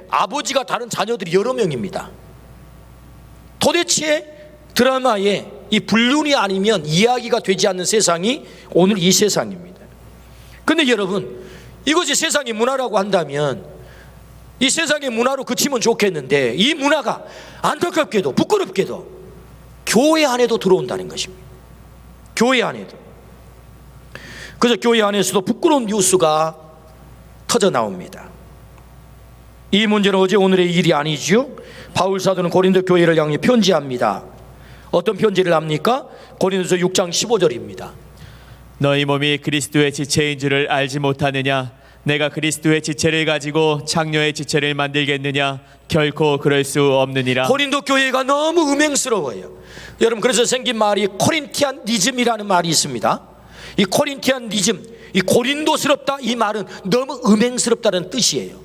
아버지가 다른 자녀들이 여러 명입니다. 도대체 드라마에 이 불륜이 아니면 이야기가 되지 않는 세상이 오늘 이 세상입니다. 근데 여러분, 이것이 세상의 문화라고 한다면 이 세상의 문화로 그치면 좋겠는데, 이 문화가 안타깝게도 부끄럽게도 교회 안에도 들어온다는 것입니다. 교회 안에도. 그래서 교회 안에서도 부끄러운 뉴스가 터져 나옵니다. 이 문제는 어제 오늘의 일이 아니죠. 바울 사도는 고린도 교회를 향해 편지합니다. 어떤 편지를 합니까? 고린도서 6장 15절입니다. 너희 몸이 그리스도의 지체인 줄을 알지 못하느냐? 내가 그리스도의 지체를 가지고 창녀의 지체를 만들겠느냐? 결코 그럴 수 없느니라. 고린도 교회가 너무 음행스러워요. 여러분, 그래서 생긴 말이 코린티안니즘이라는 말이 있습니다. 이 코린티안니즘, 이 고린도스럽다, 이 말은 너무 음행스럽다는 뜻이에요.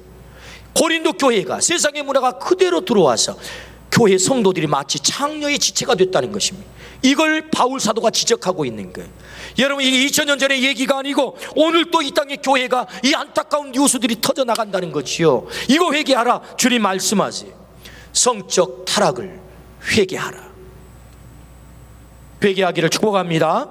고린도 교회가 세상의 문화가 그대로 들어와서 교회 성도들이 마치 창녀의 지체가 됐다는 것입니다. 이걸 바울 사도가 지적하고 있는 거예요. 여러분, 이게 2000년 전의 얘기가 아니고 오늘 또 이 땅의 교회가 이 안타까운 뉴스들이 터져 나간다는 거지요. 이거 회개하라, 주님 말씀하세요. 성적 타락을 회개하라. 회개하기를 축복합니다.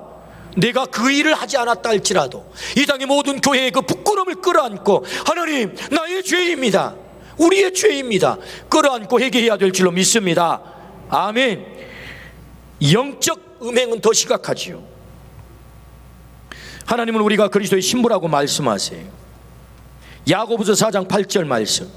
내가 그 일을 하지 않았다 할지라도 이 땅의 모든 교회의 그 부끄러움을 끌어안고, 하나님, 나의 죄입니다, 우리의 죄입니다. 끌어안고 회개해야 될 줄로 믿습니다. 아멘. 영적 음행은 더 심각하지요. 하나님은 우리가 그리스도의 신부라고 말씀하세요. 야고보서 4장 8절 말씀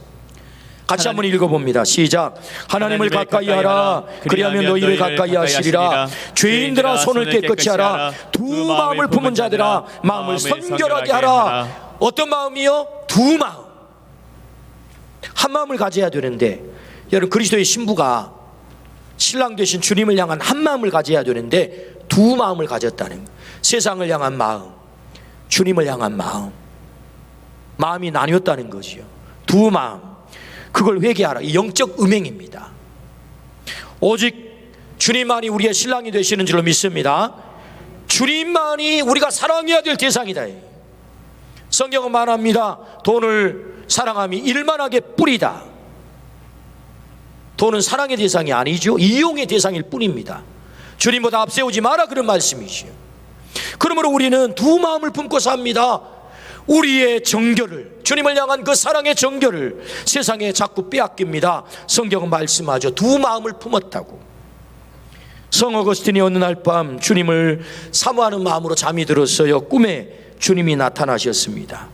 같이 한번 읽어봅니다. 시작. 하나님을 가까이 하라. 그리하면 너희를 가까이 하시리라. 죄인들아 손을 깨끗이 하라. 두 마음을 품은 자들아 마음을 선결하게 하라. 어떤 마음이요? 두 마음. 한 마음을 가져야 되는데, 여러분 그리스도의 신부가 신랑 되신 주님을 향한 한 마음을 가져야 되는데 두 마음을 가졌다는, 세상을 향한 마음, 주님을 향한 마음, 마음이 나뉘었다는 것이요. 두 마음, 그걸 회개하라. 이 영적 음행입니다. 오직 주님만이 우리의 신랑이 되시는 줄로 믿습니다. 주님만이 우리가 사랑해야 될 대상이다. 성경은 말합니다. 돈을 사랑함이 일만하게 뿌리다. 돈은 사랑의 대상이 아니죠. 이용의 대상일 뿐입니다. 주님보다 앞세우지 마라, 그런 말씀이지요. 그러므로 우리는 두 마음을 품고 삽니다. 우리의 정결을, 주님을 향한 그 사랑의 정결을 세상에 자꾸 빼앗깁니다. 성경은 말씀하죠. 두 마음을 품었다고. 성 어거스틴이 어느 날 밤 주님을 사모하는 마음으로 잠이 들었어요. 꿈에 주님이 나타나셨습니다.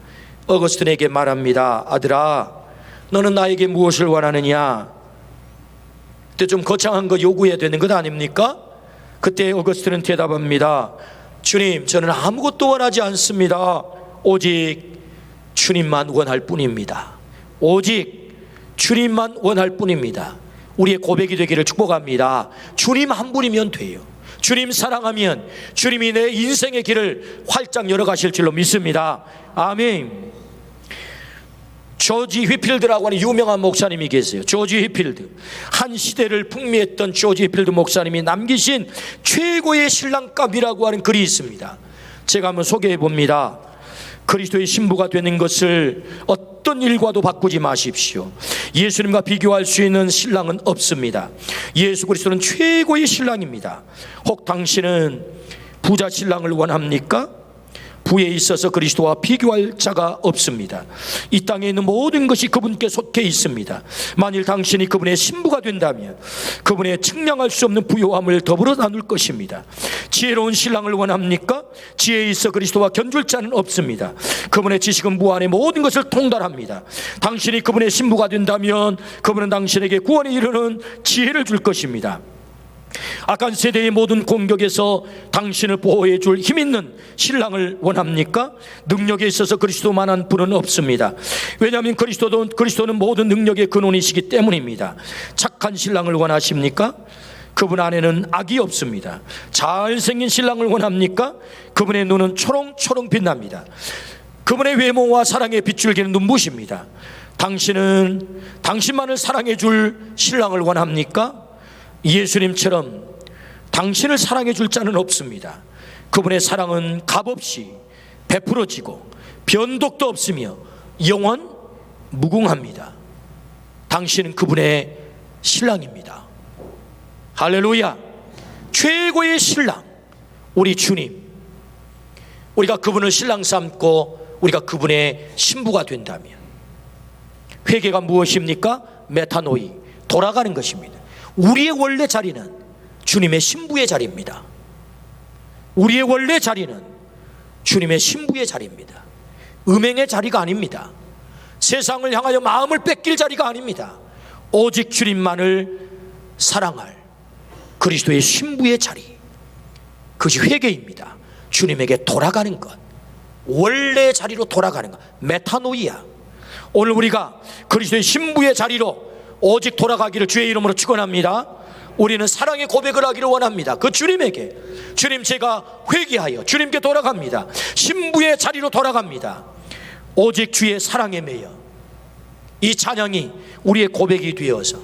어거스틴에게 말합니다. 아들아, 너는 나에게 무엇을 원하느냐? 그때 좀 거창한 거 요구해야 되는 것 아닙니까? 그때 어거스틴은 대답합니다. 주님, 저는 아무것도 원하지 않습니다. 오직 주님만 원할 뿐입니다. 오직 주님만 원할 뿐입니다. 우리의 고백이 되기를 축복합니다. 주님 한 분이면 돼요. 주님 사랑하면 주님이 내 인생의 길을 활짝 열어가실 줄로 믿습니다. 아멘. 조지 휘필드라고 하는 유명한 목사님이 계세요. 조지 휘필드. 한 시대를 풍미했던 조지 휘필드 목사님이 남기신 최고의 신랑감이라고 하는 글이 있습니다. 제가 한번 소개해 봅니다. 그리스도의 신부가 되는 것을 어떤 일과도 바꾸지 마십시오. 예수님과 비교할 수 있는 신랑은 없습니다. 예수 그리스도는 최고의 신랑입니다. 혹 당신은 부자 신랑을 원합니까? 부에 있어서 그리스도와 비교할 자가 없습니다. 이 땅에 있는 모든 것이 그분께 속해 있습니다. 만일 당신이 그분의 신부가 된다면 그분의 측량할 수 없는 부요함을 더불어 나눌 것입니다. 지혜로운 신랑을 원합니까? 지혜에 있어 그리스도와 견줄 자는 없습니다. 그분의 지식은 무한의 모든 것을 통달합니다. 당신이 그분의 신부가 된다면 그분은 당신에게 구원에 이르는 지혜를 줄 것입니다. 악한 세대의 모든 공격에서 당신을 보호해 줄 힘있는 신랑을 원합니까? 능력에 있어서 그리스도만한 분은 없습니다. 왜냐하면 그리스도는 모든 능력의 근원이시기 때문입니다. 착한 신랑을 원하십니까? 그분 안에는 악이 없습니다. 잘생긴 신랑을 원합니까? 그분의 눈은 초롱초롱 빛납니다. 그분의 외모와 사랑의 빗줄기는 눈부십니다. 당신은 당신만을 사랑해 줄 신랑을 원합니까? 예수님처럼 당신을 사랑해 줄 자는 없습니다. 그분의 사랑은 값없이 베풀어지고 변덕도 없으며 영원 무궁합니다. 당신은 그분의 신랑입니다. 할렐루야. 최고의 신랑 우리 주님, 우리가 그분을 신랑 삼고 우리가 그분의 신부가 된다면 회개가 무엇입니까? 메타노이, 돌아가는 것입니다. 우리의 원래 자리는 주님의 신부의 자리입니다. 우리의 원래 자리는 주님의 신부의 자리입니다. 음행의 자리가 아닙니다. 세상을 향하여 마음을 뺏길 자리가 아닙니다. 오직 주님만을 사랑할 그리스도의 신부의 자리, 그것이 회개입니다. 주님에게 돌아가는 것, 원래 자리로 돌아가는 것, 메타노이아. 오늘 우리가 그리스도의 신부의 자리로 오직 돌아가기를 주의 이름으로 축원합니다. 우리는 사랑의 고백을 하기를 원합니다. 그 주님에게, 주님 제가 회개하여 주님께 돌아갑니다. 신부의 자리로 돌아갑니다. 오직 주의 사랑에 매여 이 찬양이 우리의 고백이 되어서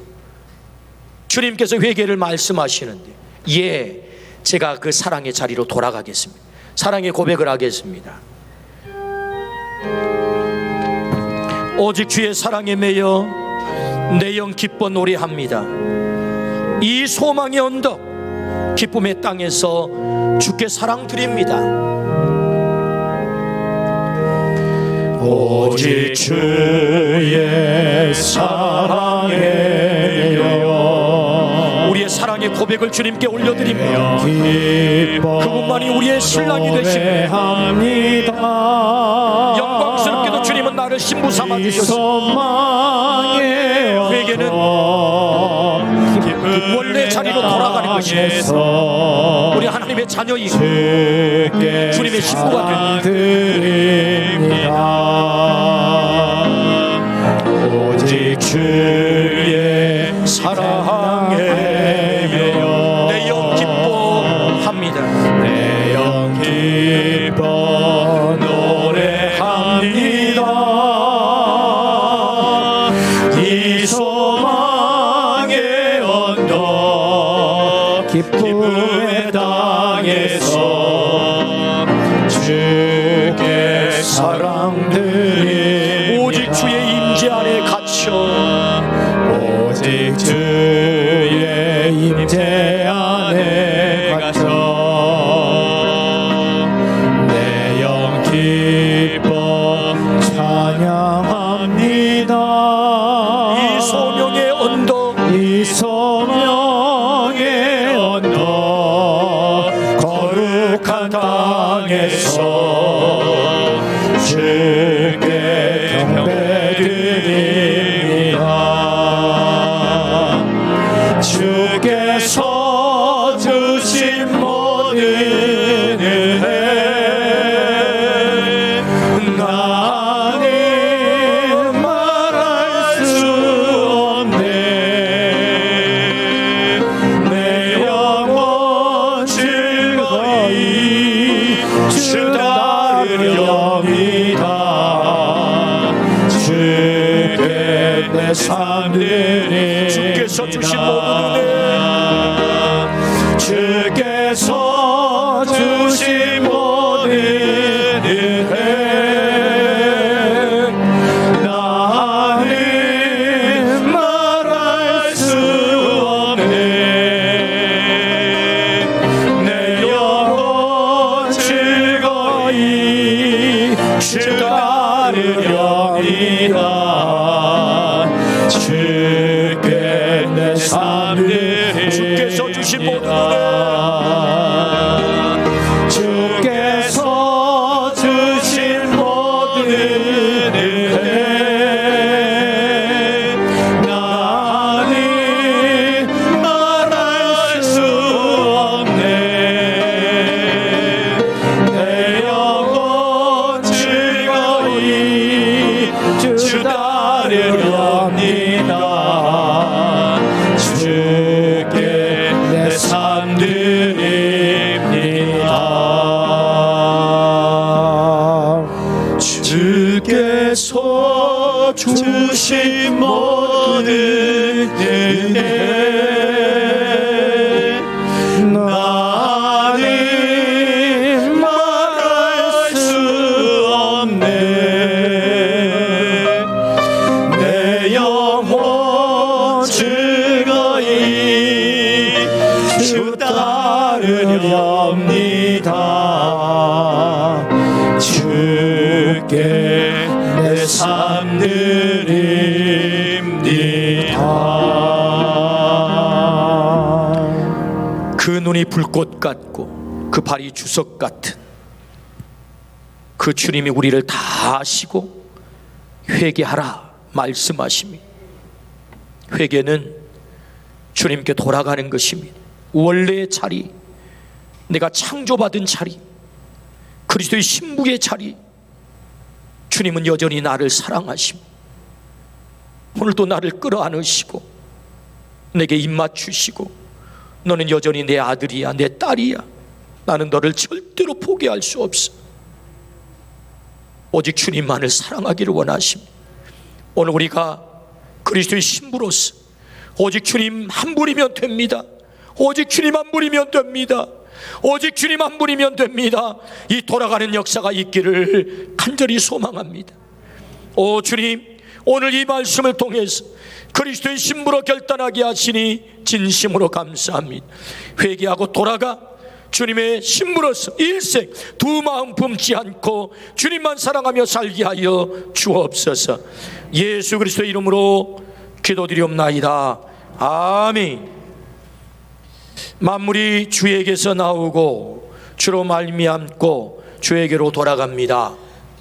주님께서 회개를 말씀하시는데, 예, 제가 그 사랑의 자리로 돌아가겠습니다. 사랑의 고백을 하겠습니다. 오직 주의 사랑에 매여 내 영 기뻐 노래합니다. 이 소망의 언덕 기쁨의 땅에서 주께 사랑 드립니다. 오직 주의 사랑에요. 우리의 사랑의 고백을 주님께 올려드리며 기뻐 그분만이 우리의 신랑이 되시며 노래합니다. 영광스럽게도 주님은 나를 신부 삼아 주셨습니다. 회개는 원래 자리로 돌아가는 것입니다. 우리 하나님의 자녀이고 주님의 신부가 드립니다. 오직 주의 사랑에요. 내 영 기뻐합니다. 내 영 기뻐 노래합니다. 이 소망의 언덕 기쁨의 땅에서 주께 사랑드립니다. 오직 주의 임재 안에 갇혀 오직 주의 임재 안에 갇혀 내 영 기뻐 찬양합니다. 이 소명의 언덕 이 소명의 언덕 거룩한 땅에서 주께 경배드립니다. 주께서 주신 모든 은혜 나는 말할 수 없네. 내 영혼 즐거이 주 따르렵니다. 주께 내 삶 드립니다. 주께서 주신 모든 주께서 주신 모든 은혜 나는 말할 수 없네. 내 영혼 즐거이 주 따르렵니다. 주께 내 삶 드립니다. 주께서 주신 모든 주께서 주신 모든 은혜 나는 말할 수 없네. 내 영혼 즐거이 주 따르렵니다. 주께 내 삶 드립니다. 주께서 주신 모든 은혜 나는 말할 수 없네. 내 영혼 즐거이 주 따르렵니다. 주께 내 삶 드립니다. 그 눈이 불꽃 같고 그 발이 주석 같은 그 주님이 우리를 다 아시고 회개하라 말씀하십니다. 회개는 주님께 돌아가는 것입니다. 원래의 자리, 내가 창조받은 자리, 그리스도의 신부의 자리. 주님은 여전히 나를 사랑하십니다. 오늘도 나를 끌어안으시고 내게 입맞추시고 너는 여전히 내 아들이야, 내 딸이야. 나는 너를 절대로 포기할 수 없어. 오직 주님만을 사랑하기를 원하십니다. 오늘 우리가 그리스도의 신부로서 오직 주님 한 분이면 됩니다. 오직 주님 한 분이면 됩니다. 오직 주님 한 분이면 됩니다. 이 돌아가는 역사가 있기를 간절히 소망합니다. 오 주님, 오늘 이 말씀을 통해서 그리스도의 신부로 결단하게 하시니 진심으로 감사합니다. 회개하고 돌아가 주님의 신부로서 일생 두 마음 품지 않고 주님만 사랑하며 살게 하여 주옵소서. 예수 그리스도의 이름으로 기도드리옵나이다. 아멘. 만물이 주에게서 나오고 주로 말미암고 주에게로 돌아갑니다.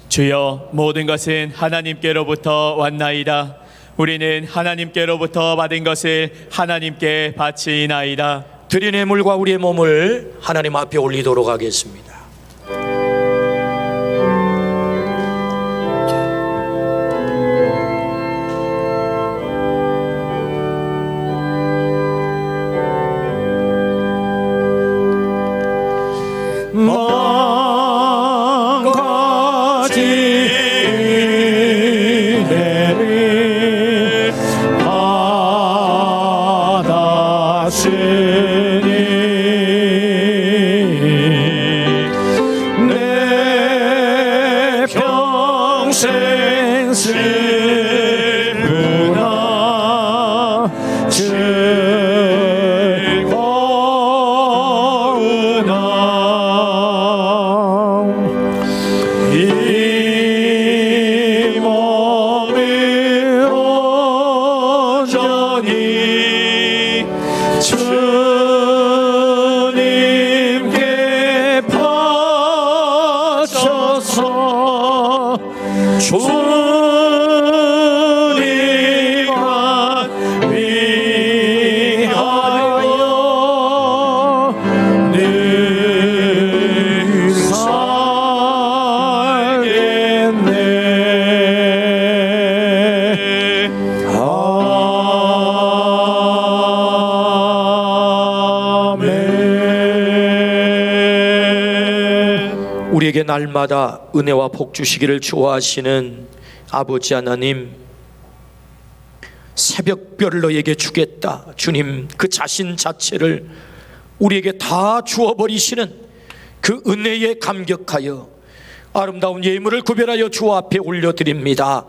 주여, 모든 것은 하나님께로부터 왔나이다. 우리는 하나님께로부터 받은 것을 하나님께 바치나이다. 드린 예물과 우리의 몸을 하나님 앞에 올리도록 하겠습니다. 우리에게 날마다 은혜와 복 주시기를 좋아하시는 아버지 하나님, 새벽별을 너에게 주겠다. 주님, 그 자신 자체를 우리에게 다 주어버리시는 그 은혜에 감격하여 아름다운 예물을 구별하여 주 앞에 올려드립니다.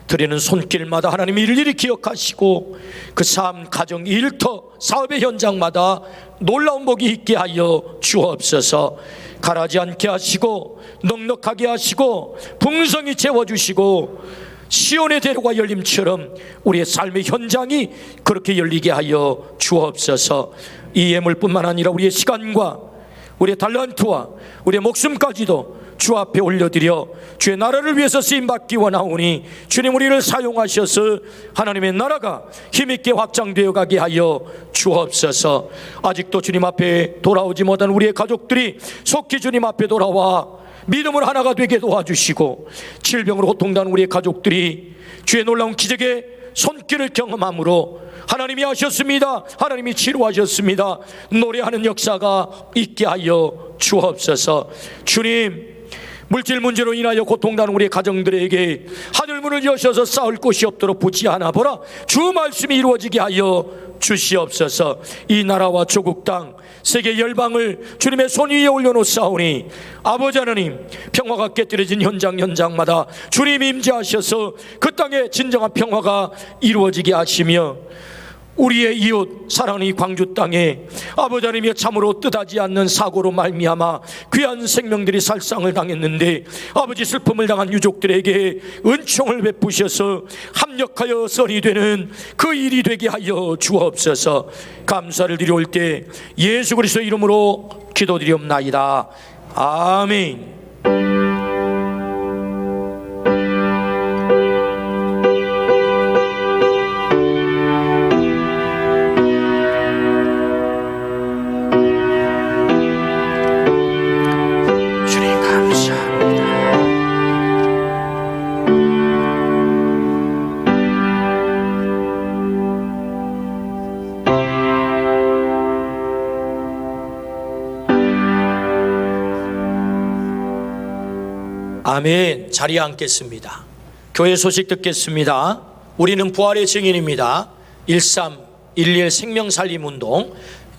드리는 손길마다 하나님 일일이 기억하시고 그 삶, 가정, 일터, 사업의 현장마다 놀라운 복이 있게 하여 주옵소서. 가라지 않게 하시고 넉넉하게 하시고 풍성히 채워주시고 시온의 대로가 열림처럼 우리의 삶의 현장이 그렇게 열리게 하여 주옵소서. 이 예물뿐만 아니라 우리의 시간과 우리의 달란트와 우리의 목숨까지도 주 앞에 올려드려 주의 나라를 위해서 쓰임받기 원하오니 주님, 우리를 사용하셔서 하나님의 나라가 힘있게 확장되어 가게 하여 주옵소서. 아직도 주님 앞에 돌아오지 못한 우리의 가족들이 속히 주님 앞에 돌아와 믿음을 하나가 되게 도와주시고, 질병으로 고통당하는 우리의 가족들이 주의 놀라운 기적의 손길을 경험함으로 하나님이 하셨습니다, 하나님이 치료하셨습니다, 노래하는 역사가 있게 하여 주옵소서. 주님, 물질 문제로 인하여 고통당하는 우리의 가정들에게 하늘문을 여셔서 싸울 곳이 없도록 붙지 않아 보라 주 말씀이 이루어지게 하여 주시옵소서. 이 나라와 조국 땅 세계 열방을 주님의 손 위에 올려놓사오니 아버지 하나님, 평화가 깨뜨려진 현장마다 주님 임재하셔서 그 땅에 진정한 평화가 이루어지게 하시며, 우리의 이웃 사랑하는 이 광주 땅에 아버지 하나님이 참으로 뜻하지 않는 사고로 말미암아 귀한 생명들이 살상을 당했는데, 아버지 슬픔을 당한 유족들에게 은총을 베푸셔서 합력하여 썰이 되는 그 일이 되게 하여 주옵소서. 감사를 드려올 때 예수 그리스도의 이름으로 기도드리옵나이다. 아멘. 아멘. 자리에 앉겠습니다. 교회 소식 듣겠습니다. 우리는 부활의 증인입니다. 1311 생명살림운동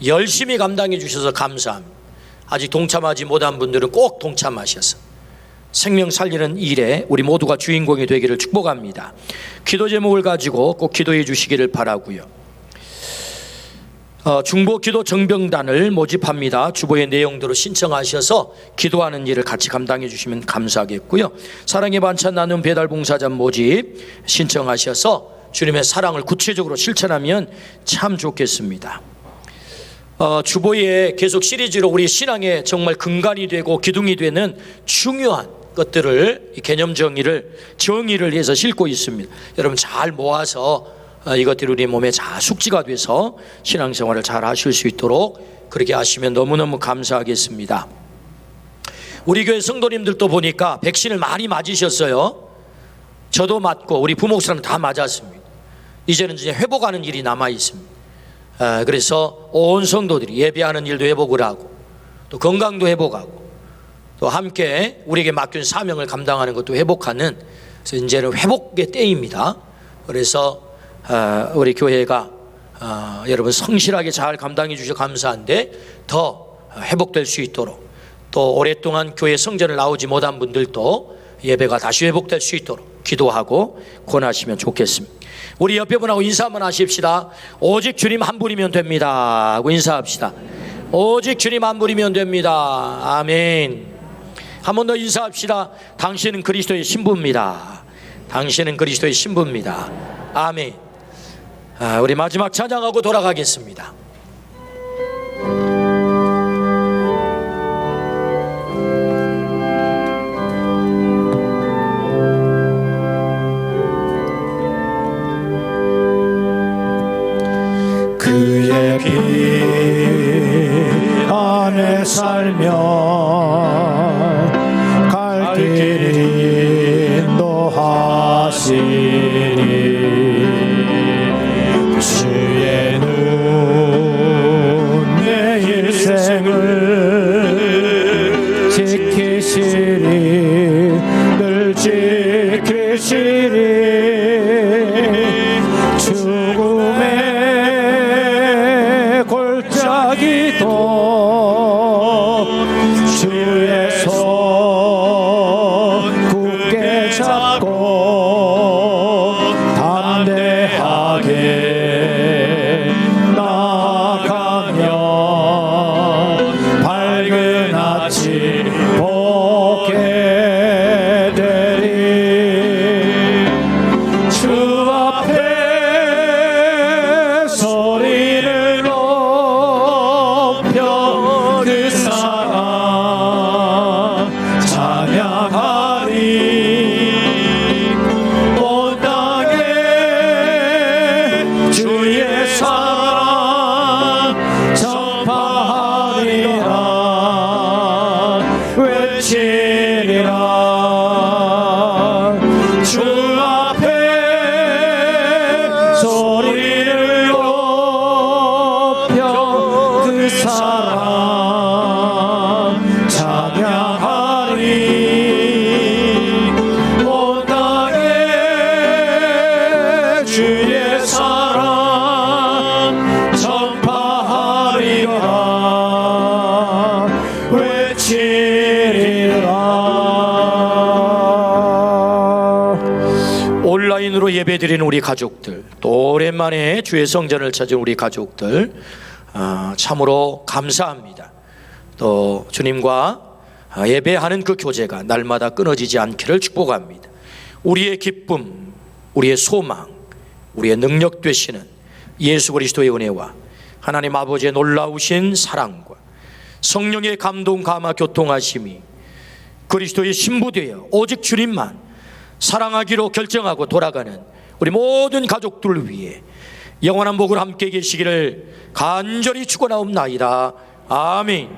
열심히 감당해 주셔서 감사합니다. 아직 동참하지 못한 분들은 꼭 동참하셔서 생명 살리는 일에 우리 모두가 주인공이 되기를 축복합니다. 기도 제목을 가지고 꼭 기도해 주시기를 바라고요. 중보 기도 정병단을 모집합니다. 주보의 내용대로 신청하셔서 기도하는 일을 같이 감당해 주시면 감사하겠고요. 사랑의 반찬 나눔 배달 봉사자 모집 신청하셔서 주님의 사랑을 구체적으로 실천하면 참 좋겠습니다. 주보에 계속 시리즈로 우리 신앙의 정말 근간이 되고 기둥이 되는 중요한 것들을 개념 정의를 해서 싣고 있습니다. 여러분 잘 모아서 이것들이 우리 몸에 잘 숙지가 돼서 신앙생활을 잘 하실 수 있도록 그렇게 하시면 너무너무 감사하겠습니다. 우리 교회 성도님들도 보니까 백신을 많이 맞으셨어요. 저도 맞고 우리 부목사님 다 맞았습니다. 이제는 이제 회복하는 일이 남아 있습니다. 그래서 온 성도들이 예배하는 일도 회복을 하고 또 건강도 회복하고 또 함께 우리에게 맡긴 사명을 감당하는 것도 회복하는, 그래서 이제는 회복의 때입니다. 그래서 우리 교회가 여러분 성실하게 잘 감당해 주셔서 감사한데 더 회복될 수 있도록, 또 오랫동안 교회 성전을 나오지 못한 분들도 예배가 다시 회복될 수 있도록 기도하고 권하시면 좋겠습니다. 우리 옆에 분하고 인사 한번 하십시다. 오직 주님 한 분이면 됩니다 하고 인사합시다. 오직 주님 한 분이면 됩니다. 아멘. 한 번 더 인사합시다. 당신은 그리스도의 신부입니다. 당신은 그리스도의 신부입니다. 아멘. 우리 마지막 찬양하고 돌아가겠습니다. 그의 피 안에 살며 갈 길 인도하시니 주의 눈 내 일생을 지키시리 늘 지키시리 죽음의 골짜기도 주의 손 굳게 잡고 담대하게 나아가면 밝은 아침 보게 되리. 주 앞에 소리를 높여 그 사랑 찬양하리. 온 땅에 주의 사랑 전파하리라 외치리라. 주 앞에 소리를 높여 그 사랑 찬양하리. 온 땅에 주의 사랑 전파하리라 외치리라. 온라인으로 예배드리는 우리 가족들, 또 오랜만에 주의 성전을 찾은 우리 가족들, 참으로 감사합니다. 또 주님과 예배하는 그 교제가 날마다 끊어지지 않기를 축복합니다. 우리의 기쁨, 우리의 소망, 우리의 능력 되시는 예수 그리스도의 은혜와 하나님 아버지의 놀라우신 사랑과 성령의 감동 감화 교통하심이 그리스도의 신부되어 오직 주님만 사랑하기로 결정하고 돌아가는 우리 모든 가족들을 위해 영원한 복을 함께 계시기를 간절히 축원하옵나이다. 아멘.